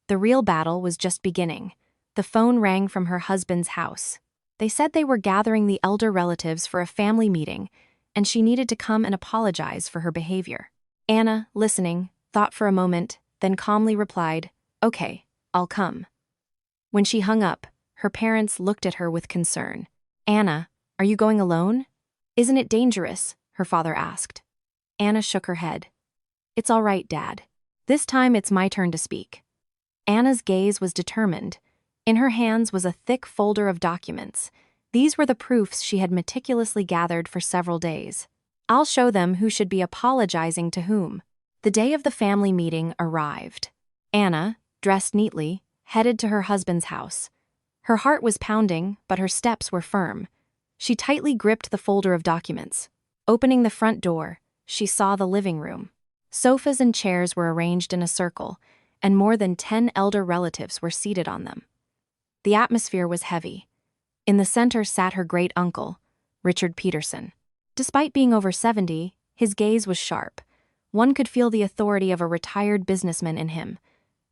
The real battle was just beginning. The phone rang from her husband's house. They said they were gathering the elder relatives for a family meeting, and she needed to come and apologize for her behavior. Anna, listening, thought for a moment, then calmly replied, "Okay, I'll come." When she hung up, her parents looked at her with concern. "Anna, are you going alone? Isn't it dangerous?" her father asked. Anna shook her head. "It's all right, Dad. This time it's my turn to speak." Anna's gaze was determined. In her hands was a thick folder of documents. These were the proofs she had meticulously gathered for several days. "I'll show them who should be apologizing to whom." The day of the family meeting arrived. Anna, dressed neatly, headed to her husband's house. Her heart was pounding, but her steps were firm. She tightly gripped the folder of documents. Opening the front door, she saw the living room. Sofas and chairs were arranged in a circle, and more than 10 elder relatives were seated on them. The atmosphere was heavy. In the center sat her great-uncle, Richard Peterson. Despite being over 70, his gaze was sharp. One could feel the authority of a retired businessman in him.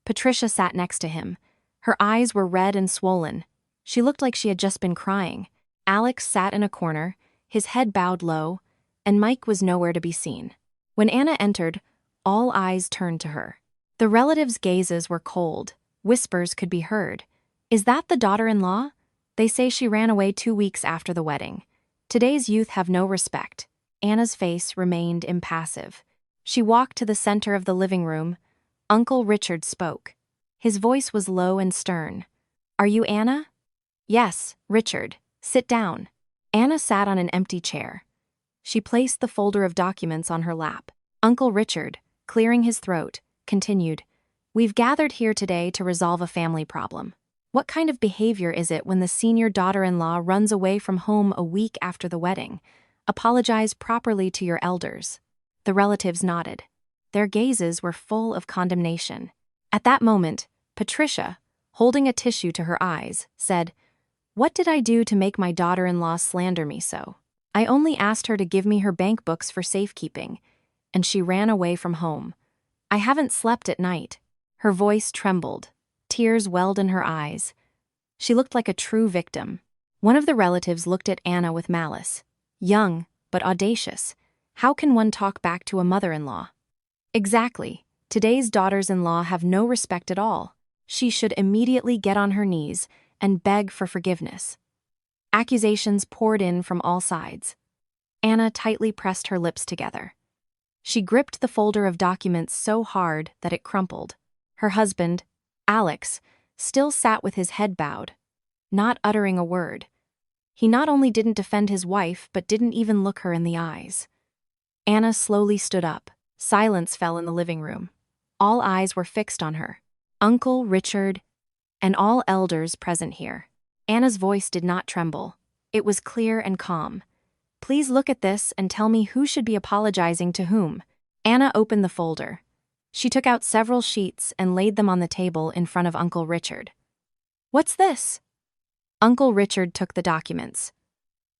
Patricia sat next to him. Her eyes were red and swollen. She looked like she had just been crying. Alex sat in a corner, his head bowed low, and Mike was nowhere to be seen. When Anna entered, all eyes turned to her. The relatives' gazes were cold. Whispers could be heard. "Is that the daughter-in-law? They say she ran away 2 weeks after the wedding. Today's youth have no respect." Anna's face remained impassive. She walked to the center of the living room. Uncle Richard spoke. His voice was low and stern. "Are you Anna?" "Yes, Richard. Sit down." Anna sat on an empty chair. She placed the folder of documents on her lap. Uncle Richard, clearing his throat, continued, "We've gathered here today to resolve a family problem. What kind of behavior is it when the senior daughter-in-law runs away from home a week after the wedding? Apologize properly to your elders." The relatives nodded. Their gazes were full of condemnation. At that moment, Patricia, holding a tissue to her eyes, said, "What did I do to make my daughter-in-law slander me so? I only asked her to give me her bank books for safekeeping, and she ran away from home. I haven't slept at night." Her voice trembled. Tears welled in her eyes. She looked like a true victim. One of the relatives looked at Anna with malice. Young, but audacious. How can one talk back to a mother-in-law? Exactly. Today's daughters-in-law have no respect at all. She should immediately get on her knees and beg for forgiveness. Accusations poured in from all sides. Anna tightly pressed her lips together. She gripped the folder of documents so hard that it crumpled. Her husband, Alex, still sat with his head bowed, not uttering a word. He not only didn't defend his wife, but didn't even look her in the eyes. Anna slowly stood up. Silence fell in the living room. All eyes were fixed on her. Uncle, Richard, and all elders present here. Anna's voice did not tremble. It was clear and calm. "Please look at this and tell me who should be apologizing to whom." Anna opened the folder. She took out several sheets and laid them on the table in front of Uncle Richard. "What's this?" Uncle Richard took the documents.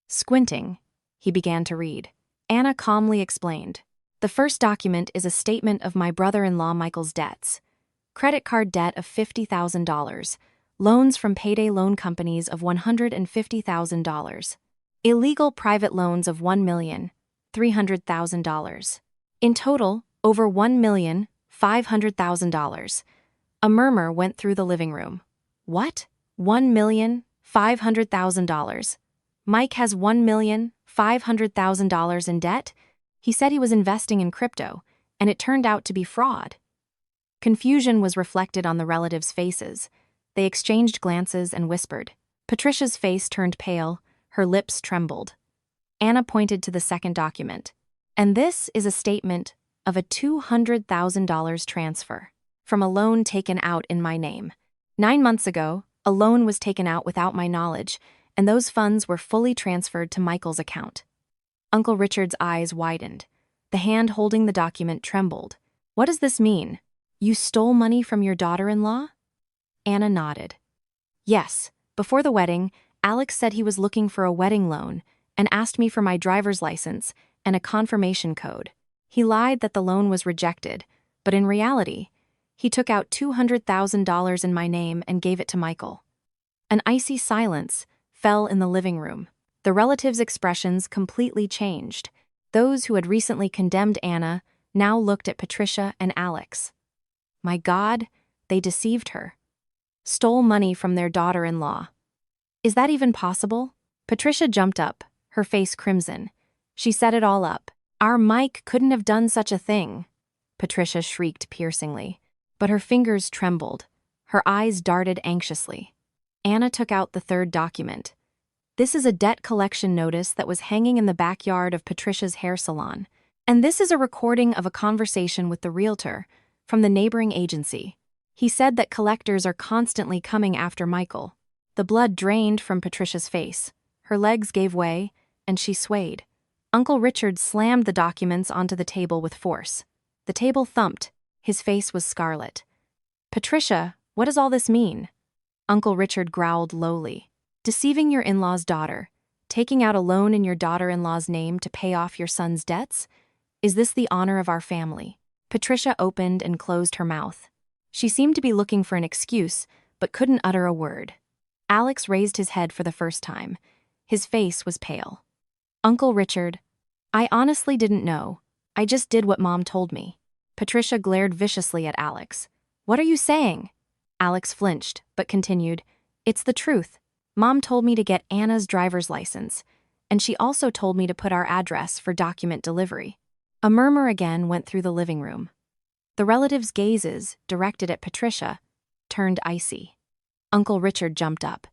Squinting, he began to read. Anna calmly explained, "The first document is a statement of my brother-in-law Michael's debts. Credit card debt of $50,000, loans from payday loan companies of $150,000, illegal private loans of $1,300,000. In total, over $1,500,000. A murmur went through the living room. What? $1,500,000? Mike has $1,500,000 in debt? He said he was investing in crypto, and it turned out to be fraud." Confusion was reflected on the relatives' faces. They exchanged glances and whispered. Patricia's face turned pale, her lips trembled. Anna pointed to the second document. "And this is a statement of a $200,000 transfer from a loan taken out in my name. 9 months ago, a loan was taken out without my knowledge, and those funds were fully transferred to Michael's account." Uncle Richard's eyes widened. The hand holding the document trembled. "What does this mean? You stole money from your daughter-in-law?" Anna nodded. "Yes. Before the wedding, Alex said he was looking for a wedding loan and asked me for my driver's license and a confirmation code. He lied that the loan was rejected, but in reality, he took out $200,000 in my name and gave it to Michael." An icy silence fell in the living room. The relatives' expressions completely changed. Those who had recently condemned Anna now looked at Patricia and Alex. My God, they deceived her. Stole money from their daughter-in-law. Is that even possible? Patricia jumped up, her face crimson. She set it all up. "Our Mike couldn't have done such a thing," Patricia shrieked piercingly. But her fingers trembled. Her eyes darted anxiously. Anna took out the third document. This is a debt collection notice that was hanging in the backyard of Patricia's hair salon. And this is a recording of a conversation with the realtor from the neighboring agency. He said that collectors are constantly coming after Michael. The blood drained from Patricia's face. Her legs gave way, and she swayed. Uncle Richard slammed the documents onto the table with force. The table thumped. His face was scarlet. "Patricia, what does all this mean?" Uncle Richard growled lowly. "Deceiving your in-law's daughter, taking out a loan in your daughter-in-law's name to pay off your son's debts? Is this the honor of our family?" Patricia opened and closed her mouth. She seemed to be looking for an excuse, but couldn't utter a word. Alex raised his head for the first time. His face was pale. "Uncle Richard, I honestly didn't know. I just did what Mom told me." Patricia glared viciously at Alex. "What are you saying?" Alex flinched, but continued, "It's the truth. Mom told me to get Anna's driver's license, and she also told me to put our address for document delivery." A murmur again went through the living room. The relatives' gazes, directed at Patricia, turned icy. Uncle Richard jumped up.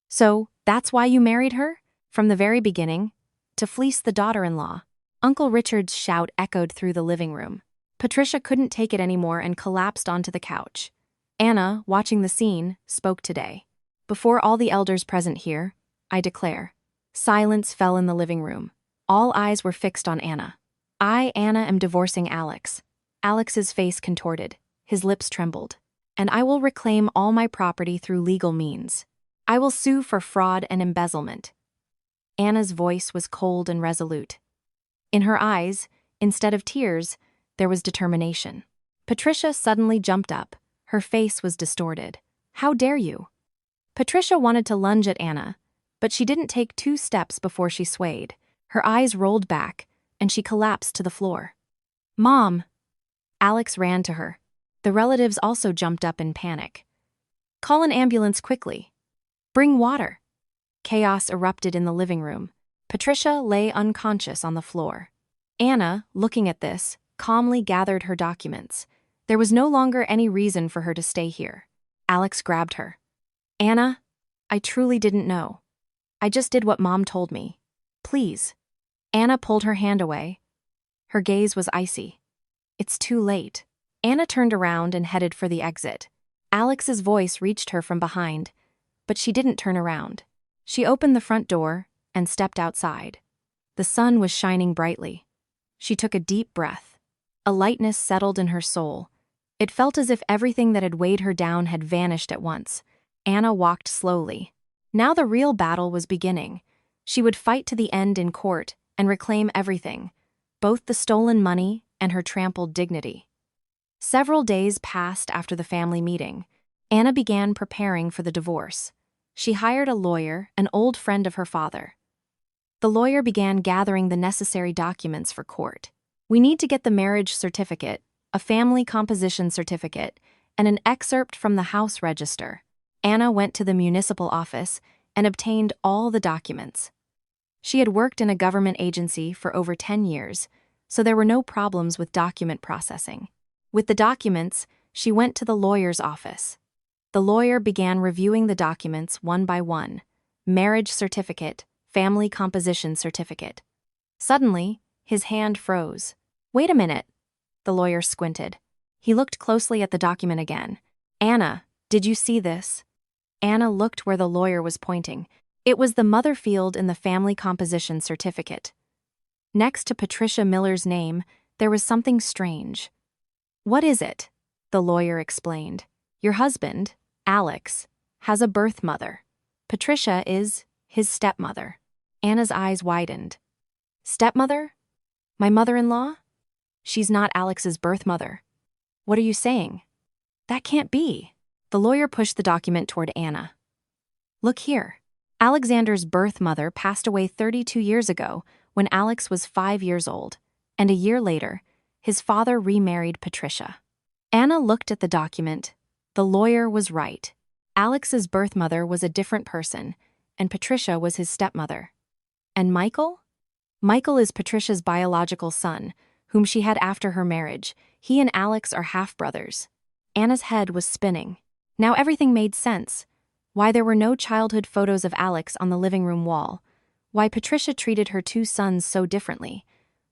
"So, that's why you married her? From the very beginning? To fleece the daughter-in-law?" Uncle Richard's shout echoed through the living room. Patricia couldn't take it anymore and collapsed onto the couch. Anna, watching the scene, spoke today. Before all the elders present here, I declare. Silence fell in the living room. All eyes were fixed on Anna. I, Anna, am divorcing Alex. Alex's face contorted. His lips trembled. And I will reclaim all my property through legal means. I will sue for fraud and embezzlement. Anna's voice was cold and resolute. In her eyes, instead of tears, there was determination. Patricia suddenly jumped up. Her face was distorted. How dare you? Patricia wanted to lunge at Anna, but she didn't take 2 steps before she swayed. Her eyes rolled back, and she collapsed to the floor. Mom! Alex ran to her. The relatives also jumped up in panic. Call an ambulance quickly. Bring water. Chaos erupted in the living room. Patricia lay unconscious on the floor. Anna, looking at this, calmly gathered her documents. There was no longer any reason for her to stay here. Alex grabbed her. Anna, I truly didn't know. I just did what Mom told me. Please. Anna pulled her hand away. Her gaze was icy. It's too late. Anna turned around and headed for the exit. Alex's voice reached her from behind, but she didn't turn around. She opened the front door and stepped outside. The sun was shining brightly. She took a deep breath. A lightness settled in her soul. It felt as if everything that had weighed her down had vanished at once. Anna walked slowly. Now the real battle was beginning. She would fight to the end in court and reclaim everything, both the stolen money and her trampled dignity. Several days passed after the family meeting. Anna began preparing for the divorce. She hired a lawyer, an old friend of her father. The lawyer began gathering the necessary documents for court. We need to get the marriage certificate, a family composition certificate, and an excerpt from the house register. Anna went to the municipal office and obtained all the documents. She had worked in a government agency for over 10 years, so there were no problems with document processing. With the documents, she went to the lawyer's office. The lawyer began reviewing the documents one by one. Marriage certificate, family composition certificate. Suddenly, his hand froze. Wait a minute. The lawyer squinted. He looked closely at the document again. Anna, did you see this? Anna looked where the lawyer was pointing. It was the mother field in the family composition certificate. Next to Patricia Miller's name, there was something strange. What is it? The lawyer explained. Your husband, Alex, has a birth mother. Patricia is his stepmother. Anna's eyes widened. Stepmother? My mother-in-law? She's not Alex's birth mother. What are you saying? That can't be. The lawyer pushed the document toward Anna. Look here. Alexander's birth mother passed away 32 years ago when Alex was 5 years old, and a year later, his father remarried Patricia. Anna looked at the document. The lawyer was right. Alex's birth mother was a different person, and Patricia was his stepmother. And Michael? Michael is Patricia's biological son, whom she had after her marriage. He and Alex are half-brothers. Anna's head was spinning. Now everything made sense. Why there were no childhood photos of Alex on the living room wall. Why Patricia treated her 2 sons so differently.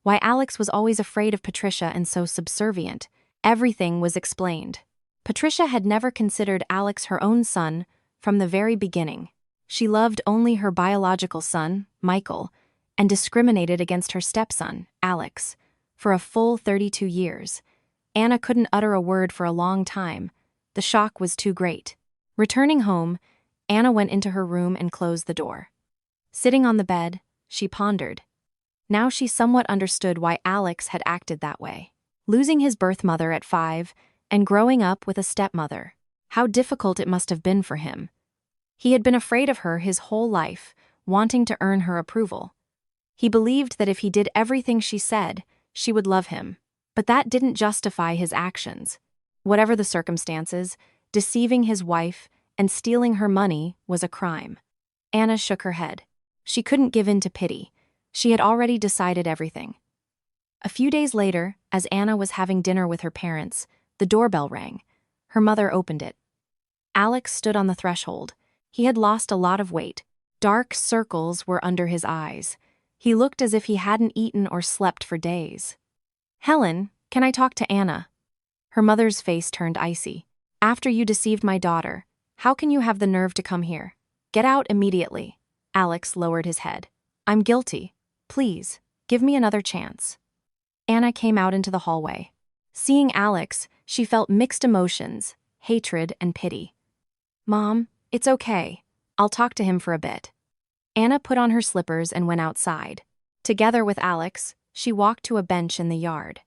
Why Alex was always afraid of Patricia and so subservient. Everything was explained. Patricia had never considered Alex her own son from the very beginning. She loved only her biological son, Michael, and discriminated against her stepson, Alex, for a full 32 years. Anna couldn't utter a word for a long time. The shock was too great. Returning home, Anna went into her room and closed the door. Sitting on the bed, she pondered. Now she somewhat understood why Alex had acted that way. Losing his birth mother at 5 and growing up with a stepmother. How difficult it must have been for him. He had been afraid of her his whole life, wanting to earn her approval. He believed that if he did everything she said, she would love him. But that didn't justify his actions. Whatever the circumstances, deceiving his wife and stealing her money was a crime. Anna shook her head. She couldn't give in to pity. She had already decided everything. A few days later, as Anna was having dinner with her parents, the doorbell rang. Her mother opened it. Alex stood on the threshold. He had lost a lot of weight. Dark circles were under his eyes. He looked as if he hadn't eaten or slept for days. Helen, Can I talk to Anna? Her mother's face turned icy. After you deceived my daughter, how can you have the nerve to come here? Get out immediately. Alex lowered his head. I'm guilty. Please, give me another chance. Anna came out into the hallway. Seeing Alex, she felt mixed emotions, hatred and pity. Mom, it's okay. I'll talk to him for a bit. Anna put on her slippers and went outside. Together with Alex, she walked to a bench in the yard.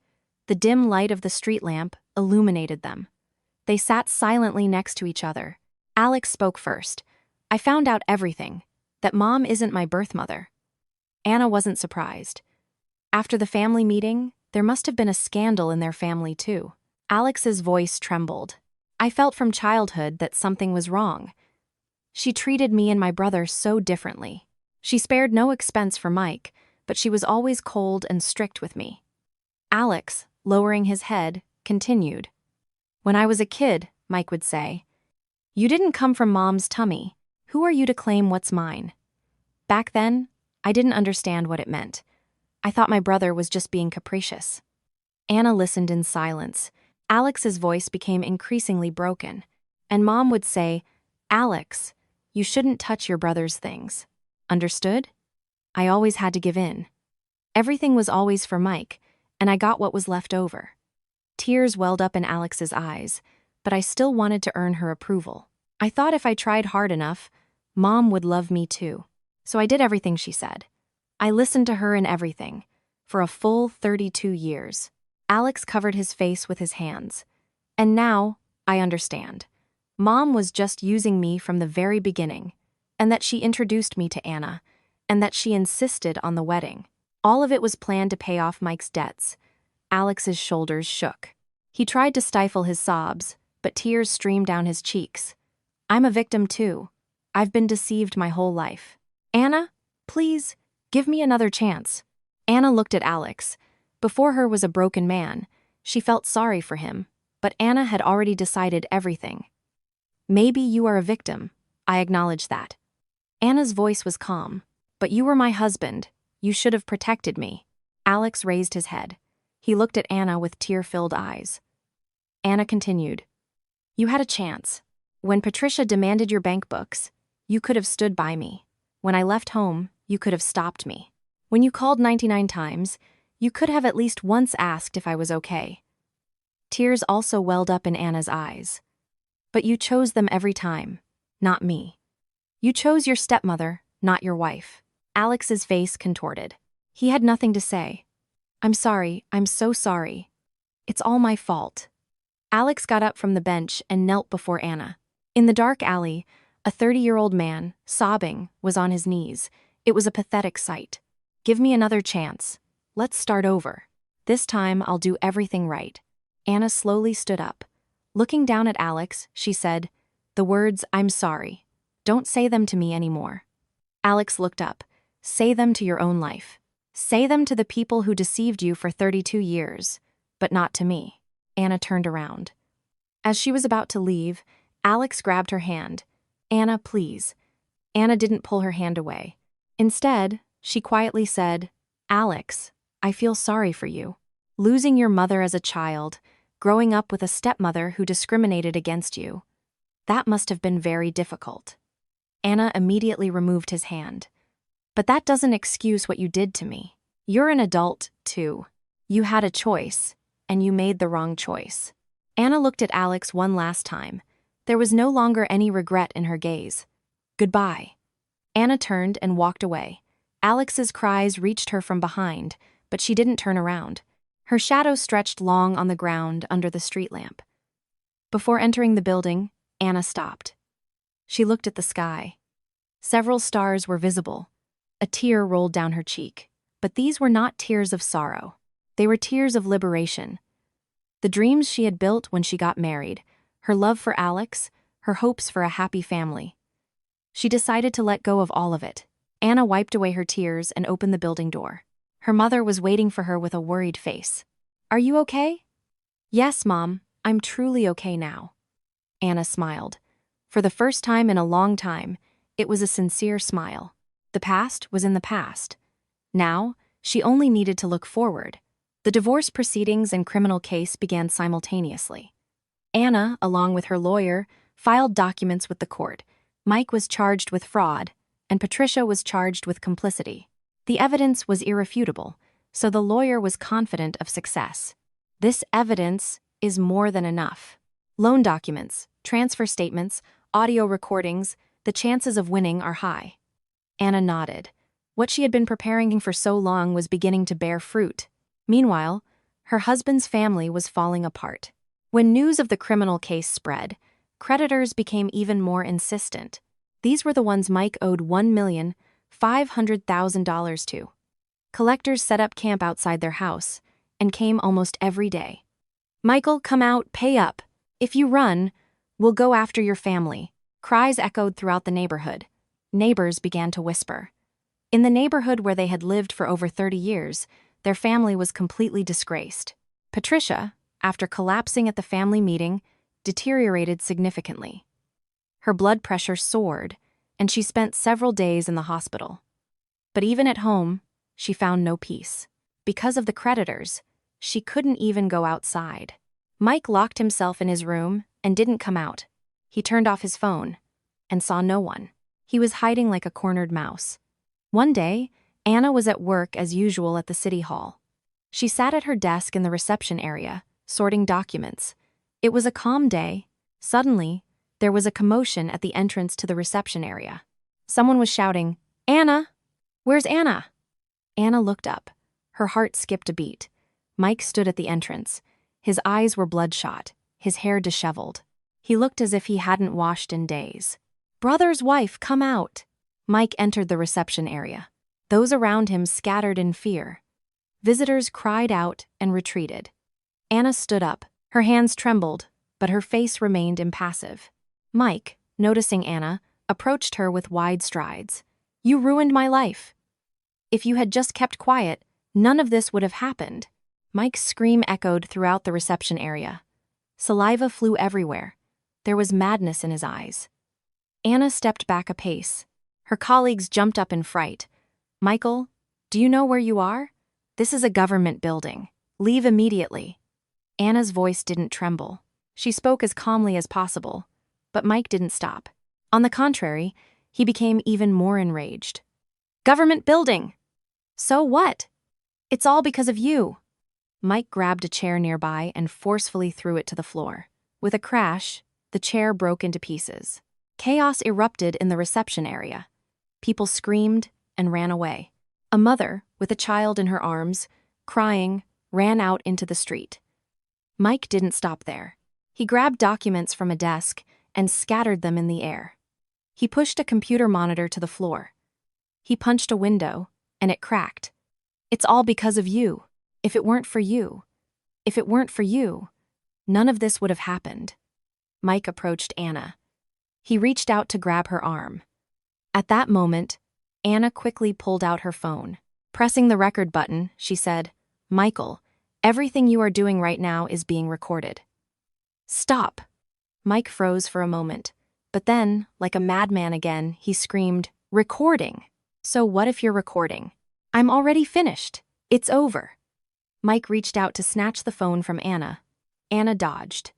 The dim light of the street lamp illuminated them. They sat silently next to each other. Alex spoke first. I found out everything, that Mom isn't my birth mother. Anna wasn't surprised. After the family meeting, there must have been a scandal in their family too. Alex's voice trembled. I felt from childhood that something was wrong. She treated me and my brother so differently. She spared no expense for Mike, but she was always cold and strict with me. Alex, lowering his head, continued. When I was a kid, Mike would say, you didn't come from Mom's tummy. Who are you to claim what's mine? Back then, I didn't understand what it meant. I thought my brother was just being capricious. Anna listened in silence. Alex's voice became increasingly broken, and Mom would say, Alex, you shouldn't touch your brother's things. Understood? I always had to give in. Everything was always for Mike, and I got what was left over. Tears welled up in Alex's eyes, but I still wanted to earn her approval. I thought if I tried hard enough, Mom would love me too. So I did everything she said. I listened to her in everything, for a full 32 years. Alex covered his face with his hands. And now, I understand. Mom was just using me from the very beginning, and that she introduced me to Anna, and that she insisted on the wedding. All of it was planned to pay off Mike's debts. Alex's shoulders shook. He tried to stifle his sobs, but tears streamed down his cheeks. I'm a victim too. I've been deceived my whole life. Anna, please, give me another chance. Anna looked at Alex. Before her was a broken man. She felt sorry for him, but Anna had already decided everything. Maybe you are a victim. I acknowledge that. Anna's voice was calm. But you were my husband. You should have protected me. Alex raised his head. He looked at Anna with tear-filled eyes. Anna continued. You had a chance. When Patricia demanded your bank books, you could have stood by me. When I left home, you could have stopped me. When you called 99 times, you could have at least once asked if I was okay. Tears also welled up in Anna's eyes. But you chose them every time, not me. You chose your stepmother, not your wife. Alex's face contorted. He had nothing to say. I'm sorry, I'm so sorry. It's all my fault. Alex got up from the bench and knelt before Anna. In the dark alley, a 30-year-old man, sobbing, was on his knees. It was a pathetic sight. Give me another chance. Let's start over. This time I'll do everything right. Anna slowly stood up. Looking down at Alex, she said, the words, I'm sorry. Don't say them to me anymore. Alex looked up. Say them to your own life. Say them to the people who deceived you for 32 years, but not to me. Anna turned around. As she was about to leave, Alex grabbed her hand. Anna, please. Anna didn't pull her hand away. Instead, she quietly said, Alex, I feel sorry for you. Losing your mother as a child, growing up with a stepmother who discriminated against you. That must have been very difficult. Anna immediately removed his hand. But that doesn't excuse what you did to me. You're an adult, too. You had a choice, and you made the wrong choice. Anna looked at Alex one last time. There was no longer any regret in her gaze. Goodbye. Anna turned and walked away. Alex's cries reached her from behind, but she didn't turn around. Her shadow stretched long on the ground under the street lamp. Before entering the building, Anna stopped. She looked at the sky. Several stars were visible. A tear rolled down her cheek. But these were not tears of sorrow. They were tears of liberation. The dreams she had built when she got married, her love for Alex, her hopes for a happy family. She decided to let go of all of it. Anna wiped away her tears and opened the building door. Her mother was waiting for her with a worried face. Are you okay? Yes, Mom, I'm truly okay now. Anna smiled. For the first time in a long time, it was a sincere smile. The past was in the past. Now, she only needed to look forward. The divorce proceedings and criminal case began simultaneously. Anna, along with her lawyer, filed documents with the court. Mike was charged with fraud, and Patricia was charged with complicity. The evidence was irrefutable, so the lawyer was confident of success. This evidence is more than enough. Loan documents, transfer statements, audio recordings, the chances of winning are high. Anna nodded. What she had been preparing for so long was beginning to bear fruit. Meanwhile, her husband's family was falling apart. When news of the criminal case spread, creditors became even more insistent. These were the ones Mike owed $1,500,000 to. Collectors set up camp outside their house and came almost every day. "Michael, come out, pay up. If you run, we'll go after your family." Cries echoed throughout the neighborhood. Neighbors began to whisper. In the neighborhood where they had lived for over 30 years, their family was completely disgraced. Patricia, after collapsing at the family meeting, deteriorated significantly. Her blood pressure soared, and she spent several days in the hospital. But even at home, she found no peace. Because of the creditors, she couldn't even go outside. Mike locked himself in his room and didn't come out. He turned off his phone and saw no one. He was hiding like a cornered mouse. One day, Anna was at work as usual at the city hall. She sat at her desk in the reception area, sorting documents. It was a calm day. Suddenly, there was a commotion at the entrance to the reception area. Someone was shouting, "Anna! Where's Anna?" Anna looked up. Her heart skipped a beat. Mike stood at the entrance. His eyes were bloodshot, his hair disheveled. He looked as if he hadn't washed in days. "Brother's wife, come out!" Mike entered the reception area. Those around him scattered in fear. Visitors cried out and retreated. Anna stood up. Her hands trembled, but her face remained impassive. Mike, noticing Anna, approached her with wide strides. "You ruined my life. If you had just kept quiet, none of this would have happened." Mike's scream echoed throughout the reception area. Saliva flew everywhere. There was madness in his eyes. Anna stepped back a pace. Her colleagues jumped up in fright. "Michael, do you know where you are? This is a government building. Leave immediately." Anna's voice didn't tremble. She spoke as calmly as possible, but Mike didn't stop. On the contrary, he became even more enraged. "Government building! So what? It's all because of you." Mike grabbed a chair nearby and forcefully threw it to the floor. With a crash, the chair broke into pieces. Chaos erupted in the reception area. People screamed and ran away. A mother, with a child in her arms, crying, ran out into the street. Mike didn't stop there. He grabbed documents from a desk and scattered them in the air. He pushed a computer monitor to the floor. He punched a window, and it cracked. "It's all because of you. If it weren't for you, none of this would have happened." Mike approached Anna. He reached out to grab her arm. At that moment, Anna quickly pulled out her phone. Pressing the record button, she said, "Michael, everything you are doing right now is being recorded." "Stop!" Mike froze for a moment, but then, like a madman again, he screamed, "Recording! So what if you're recording? I'm already finished. It's over." Mike reached out to snatch the phone from Anna. Anna dodged.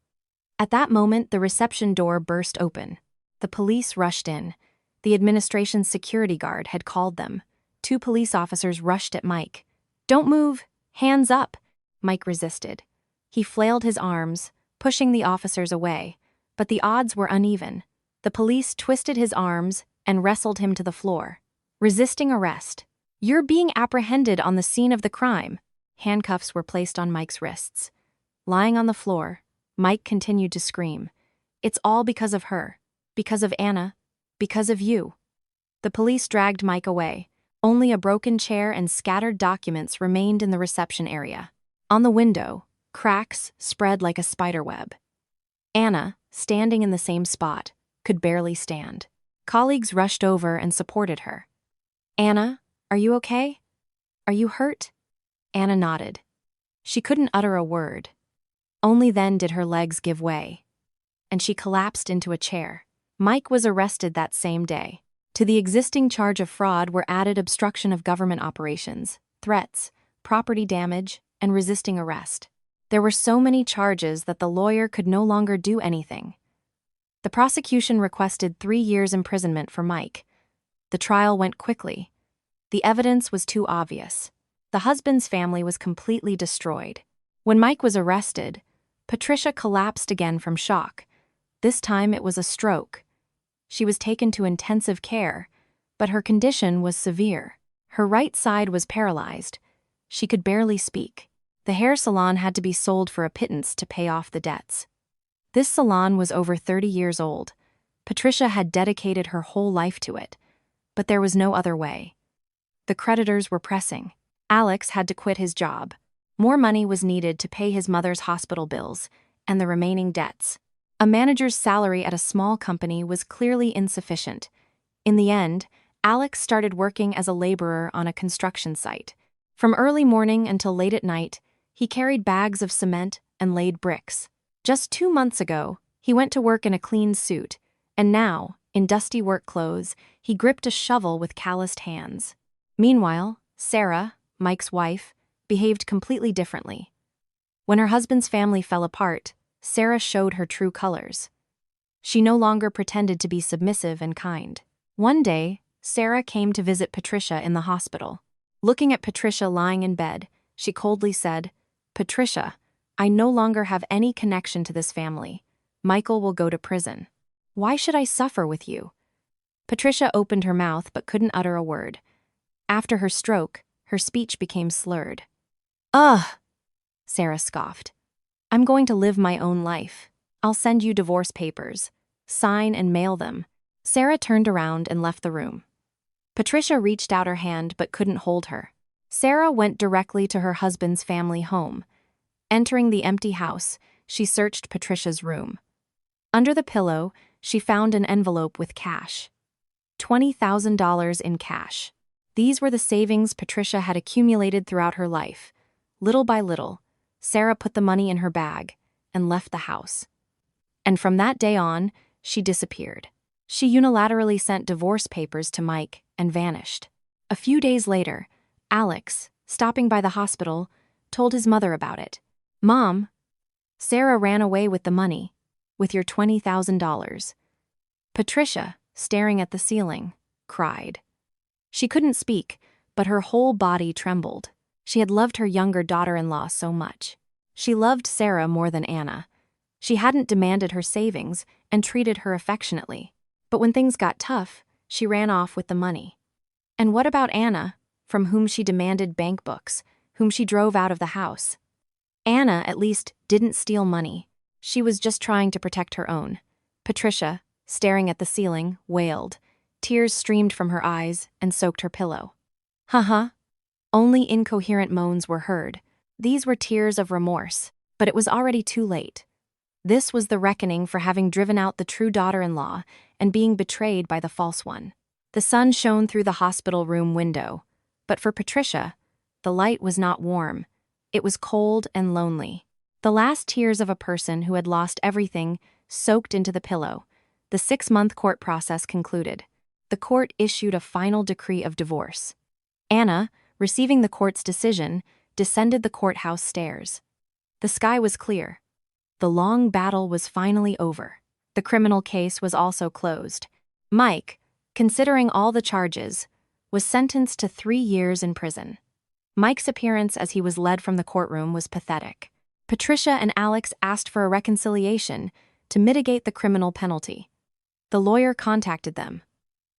At that moment, the reception door burst open. The police rushed in. The administration's security guard had called them. 2 police officers rushed at Mike. "Don't move! Hands up!" Mike resisted. He flailed his arms, pushing the officers away, but the odds were uneven. The police twisted his arms and wrestled him to the floor. Resisting arrest. "You're being apprehended on the scene of the crime." Handcuffs were placed on Mike's wrists. Lying on the floor, Mike continued to scream, "It's all because of her. Because of Anna. Because of you." The police dragged Mike away. Only a broken chair and scattered documents remained in the reception area. On the window, cracks spread like a spiderweb. Anna, standing in the same spot, could barely stand. Colleagues rushed over and supported her. "Anna, are you okay? Are you hurt?" Anna nodded. She couldn't utter a word. Only then did her legs give way, and she collapsed into a chair. Mike was arrested that same day. To the existing charge of fraud were added obstruction of government operations, threats, property damage, and resisting arrest. There were so many charges that the lawyer could no longer do anything. The prosecution requested 3 years imprisonment for Mike. The trial went quickly. The evidence was too obvious. The husband's family was completely destroyed. When Mike was arrested, Patricia collapsed again from shock. This time it was a stroke. She was taken to intensive care, but her condition was severe. Her right side was paralyzed. She could barely speak. The hair salon had to be sold for a pittance to pay off the debts. This salon was over 30 years old. Patricia had dedicated her whole life to it, but there was no other way. The creditors were pressing. Alex had to quit his job. More money was needed to pay his mother's hospital bills and the remaining debts. A manager's salary at a small company was clearly insufficient. In the end, Alex started working as a laborer on a construction site. From early morning until late at night, he carried bags of cement and laid bricks. Just 2 months ago, he went to work in a clean suit, and now, in dusty work clothes, he gripped a shovel with calloused hands. Meanwhile, Sarah, Mike's wife, behaved completely differently. When her husband's family fell apart, Sarah showed her true colors. She no longer pretended to be submissive and kind. One day, Sarah came to visit Patricia in the hospital. Looking at Patricia lying in bed, she coldly said, "Patricia, I no longer have any connection to this family. Michael will go to prison. Why should I suffer with you?" Patricia opened her mouth but couldn't utter a word. After her stroke, her speech became slurred. "Ugh," Sarah scoffed. "I'm going to live my own life. I'll send you divorce papers. Sign and mail them." Sarah turned around and left the room. Patricia reached out her hand but couldn't hold her. Sarah went directly to her husband's family home. Entering the empty house, she searched Patricia's room. Under the pillow, she found an envelope with cash. $20,000 in cash. These were the savings Patricia had accumulated throughout her life. Little by little, Sarah put the money in her bag and left the house. And from that day on, she disappeared. She unilaterally sent divorce papers to Mike and vanished. A few days later, Alex, stopping by the hospital, told his mother about it. "Mom, Sarah ran away with the money, with your $20,000. Patricia, staring at the ceiling, cried. She couldn't speak, but her whole body trembled. She had loved her younger daughter-in-law so much. She loved Sarah more than Anna. She hadn't demanded her savings and treated her affectionately. But when things got tough, she ran off with the money. And what about Anna, from whom she demanded bank books, whom she drove out of the house? Anna, at least, didn't steal money. She was just trying to protect her own. Patricia, staring at the ceiling, wailed. Tears streamed from her eyes and soaked her pillow. "Huh." Only incoherent moans were heard. These were tears of remorse, but it was already too late. This was the reckoning for having driven out the true daughter-in-law and being betrayed by the false one. The sun shone through the hospital room window, but for Patricia, the light was not warm. It was cold and lonely. The last tears of a person who had lost everything soaked into the pillow. The 6-month court process concluded. The court issued a final decree of divorce. Anna, receiving the court's decision, descended the courthouse stairs. The sky was clear. The long battle was finally over. The criminal case was also closed. Mike, considering all the charges, was sentenced to 3 years in prison. Mike's appearance as he was led from the courtroom was pathetic. Patricia and Alex asked for a reconciliation to mitigate the criminal penalty. The lawyer contacted them.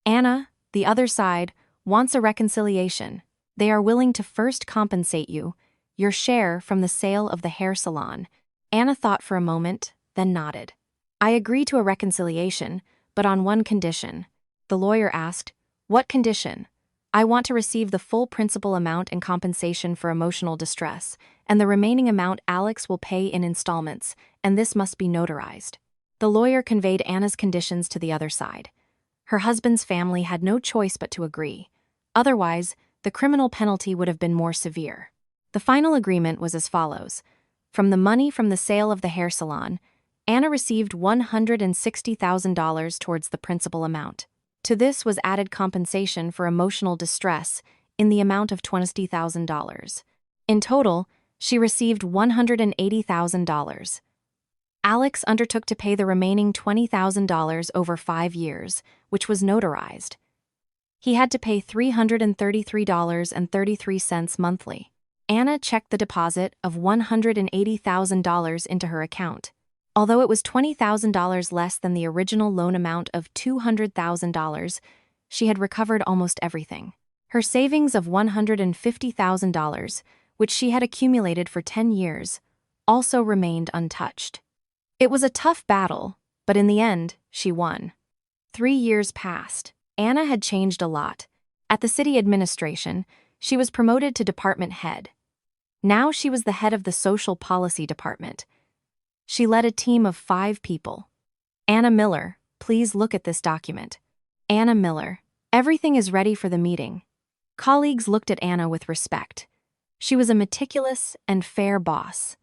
Anna, the other side, wants a reconciliation. They are willing to first compensate you, your share from the sale of the hair salon. Anna thought for a moment, then nodded. "I agree to a reconciliation, but on one condition." The lawyer asked, "What condition?" "I want to receive the full principal amount and compensation for emotional distress, and the remaining amount Alex will pay in installments, and this must be notarized." The lawyer conveyed Anna's conditions to the other side. Her husband's family had no choice but to agree. Otherwise, the criminal penalty would have been more severe. The final agreement was as follows. From the money from the sale of the hair salon, Anna received $160,000 towards the principal amount. To this was added compensation for emotional distress in the amount of $20,000. In total, She received $180,000. Alex undertook to pay the remaining $20,000 over 5 years, which was notarized. He had to pay $333.33 monthly. Anna checked the deposit of $180,000 into her account. Although it was $20,000 less than the original loan amount of $200,000, she had recovered almost everything. Her savings of $150,000, which she had accumulated for 10 years, also remained untouched. It was a tough battle, but in the end, she won. 3 years passed. Anna had changed a lot. At the city administration, she was promoted to department head. Now she was the head of the social policy department. She led a team of 5 people. Anna Miller, please look at this document. Anna Miller, everything is ready for the meeting. Colleagues looked at Anna with respect. She was a meticulous and fair boss.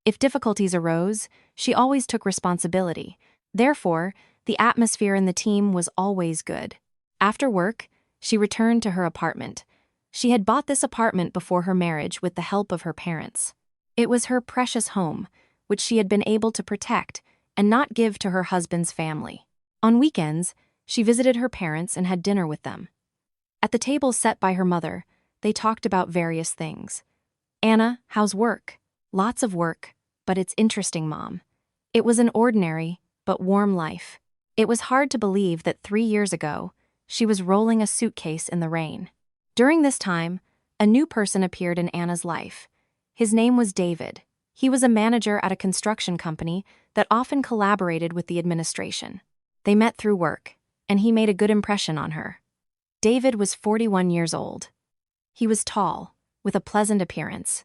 If difficulties arose, she always took responsibility. Therefore, the atmosphere in the team was always good. After work, she returned to her apartment. She had bought this apartment before her marriage with the help of her parents. It was her precious home, which she had been able to protect and not give to her husband's family. On weekends, she visited her parents and had dinner with them. At the table set by her mother, they talked about various things. Anna, how's work? Lots of work, but it's interesting, Mom. It was an ordinary, but warm life. It was hard to believe that 3 years ago, she was rolling a suitcase in the rain. During this time, a new person appeared in Anna's life. His name was David. He was a manager at a construction company that often collaborated with the administration. They met through work, and he made a good impression on her. David was 41 years old. He was tall, with a pleasant appearance.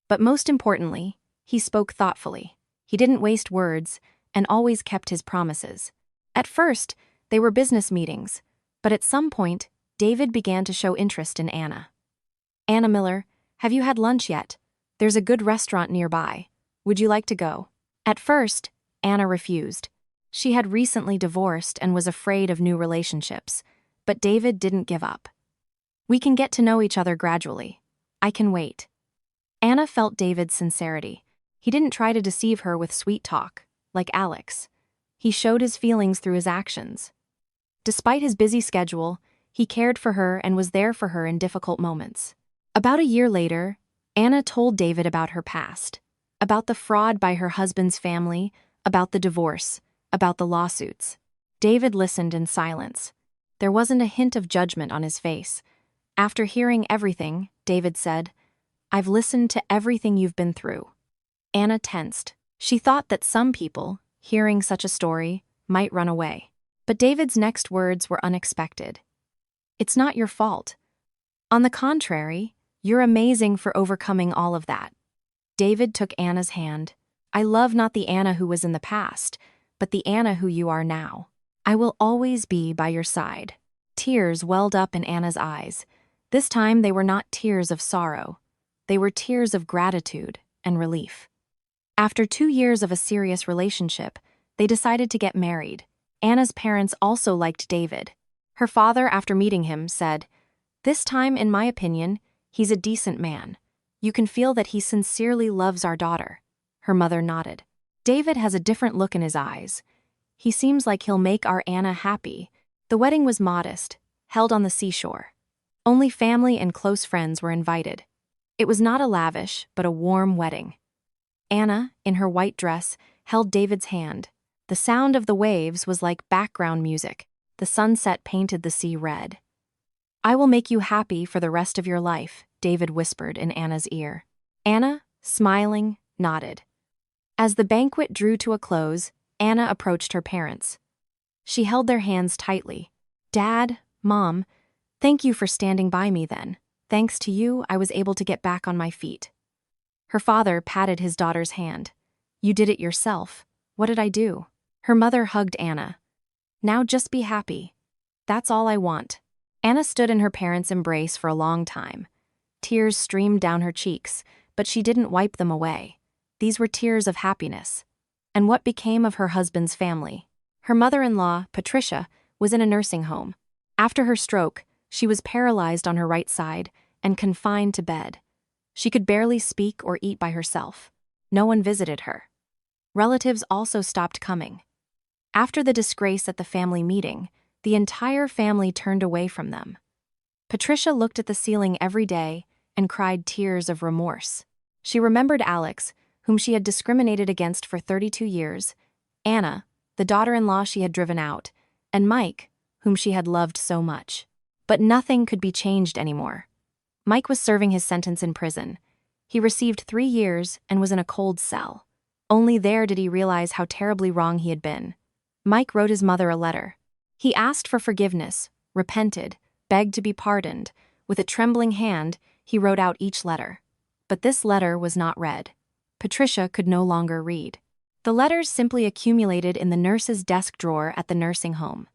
But most importantly, he spoke thoughtfully. He didn't waste words and always kept his promises. At first, they were business meetings, but at some point, David began to show interest in Anna. Anna Miller, have you had lunch yet? There's a good restaurant nearby. Would you like to go? At first, Anna refused. She had recently divorced and was afraid of new relationships, but David didn't give up. We can get to know each other gradually. I can wait. Anna felt David's sincerity. He didn't try to deceive her with sweet talk, like Alex. He showed his feelings through his actions. Despite his busy schedule, he cared for her and was there for her in difficult moments. About a year later, Anna told David about her past, about the fraud by her husband's family, about the divorce, about the lawsuits. David listened in silence. There wasn't a hint of judgment on his face. After hearing everything, David said, "I've listened to everything you've been through." Anna tensed. She thought that some people, hearing such a story, might run away. But David's next words were unexpected. "It's not your fault. On the contrary, you're amazing for overcoming all of that." David took Anna's hand. "I love not the Anna who was in the past, but the Anna who you are now. I will always be by your side." Tears welled up in Anna's eyes. This time they were not tears of sorrow. They were tears of gratitude and relief. After 2 years of a serious relationship, they decided to get married. Anna's parents also liked David. Her father, after meeting him, said, "This time, in my opinion, he's a decent man. You can feel that he sincerely loves our daughter." Her mother nodded. "David has a different look in his eyes. He seems like he'll make our Anna happy." The wedding was modest, held on the seashore. Only family and close friends were invited. It was not a lavish, but a warm wedding. Anna, in her white dress, held David's hand. The sound of the waves was like background music. The sunset painted the sea red. "I will make you happy for the rest of your life," David whispered in Anna's ear. Anna, smiling, nodded. As the banquet drew to a close, Anna approached her parents. She held their hands tightly. "Dad, Mom, thank you for standing by me then. Thanks to you, I was able to get back on my feet." Her father patted his daughter's hand. "You did it yourself. What did I do?" Her mother hugged Anna. "Now just be happy. That's all I want." Anna stood in her parents' embrace for a long time. Tears streamed down her cheeks, but she didn't wipe them away. These were tears of happiness. And what became of her husband's family? Her mother-in-law, Patricia, was in a nursing home. After her stroke, she was paralyzed on her right side and confined to bed. She could barely speak or eat by herself. No one visited her. Relatives also stopped coming. After the disgrace at the family meeting, the entire family turned away from them. Patricia looked at the ceiling every day and cried tears of remorse. She remembered Alex, whom she had discriminated against for 32 years, Anna, the daughter-in-law she had driven out, and Mike, whom she had loved so much. But nothing could be changed anymore. Mike was serving his sentence in prison. He received 3 years and was in a cold cell. Only there did he realize how terribly wrong he had been. Mike wrote his mother a letter. He asked for forgiveness, repented, begged to be pardoned. With a trembling hand, he wrote out each letter. But this letter was not read. Patricia could no longer read. The letters simply accumulated in the nurse's desk drawer at the nursing home.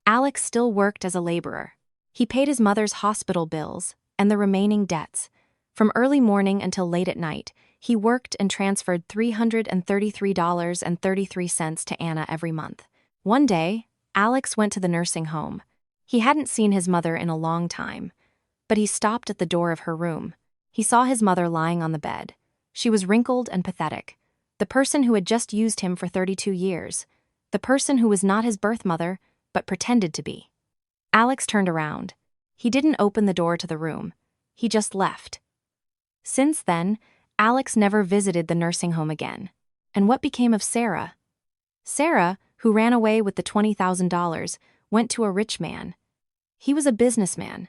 Alex still worked as a laborer. He paid his mother's hospital bills and the remaining debts. From early morning until late at night, he worked and transferred $333.33 to Anna every month. One day, Alex went to the nursing home. He hadn't seen his mother in a long time, but he stopped at the door of her room. He saw his mother lying on the bed. She was wrinkled and pathetic. The person who had just used him for 32 years. The person who was not his birth mother, but pretended to be. Alex turned around. He didn't open the door to the room. He just left. Since then, Alex never visited the nursing home again. And what became of Sarah? Sarah, who ran away with the $20,000, went to a rich man. He was a businessman.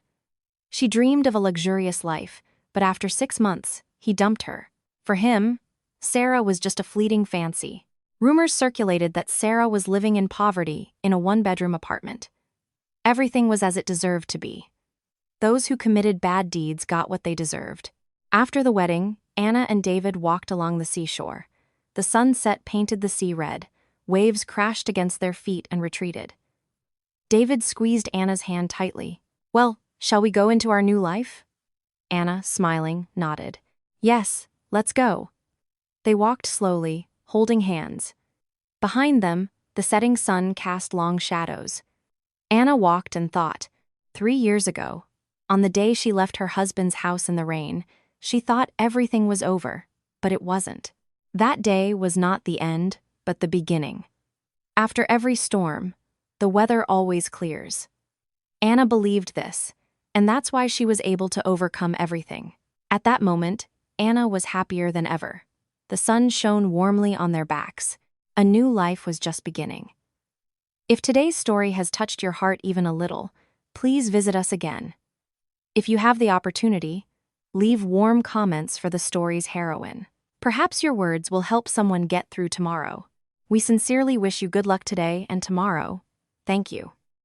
She dreamed of a luxurious life, but after 6 months, he dumped her. For him, Sarah was just a fleeting fancy. Rumors circulated that Sarah was living in poverty in a 1-bedroom apartment. Everything was as it deserved to be. Those who committed bad deeds got what they deserved. After the wedding, Anna and David walked along the seashore. The sunset painted the sea red. Waves crashed against their feet and retreated. David squeezed Anna's hand tightly. "Well, shall we go into our new life?" Anna, smiling, nodded. "Yes, let's go." They walked slowly, holding hands. Behind them, the setting sun cast long shadows. Anna walked and thought. 3 years ago, on the day she left her husband's house in the rain, she thought everything was over, but it wasn't. That day was not the end, but the beginning. After every storm, the weather always clears. Anna believed this, and that's why she was able to overcome everything. At that moment, Anna was happier than ever. The sun shone warmly on their backs. A new life was just beginning. If today's story has touched your heart even a little, please visit us again. If you have the opportunity, leave warm comments for the story's heroine. Perhaps your words will help someone get through tomorrow. We sincerely wish you good luck today and tomorrow. Thank you.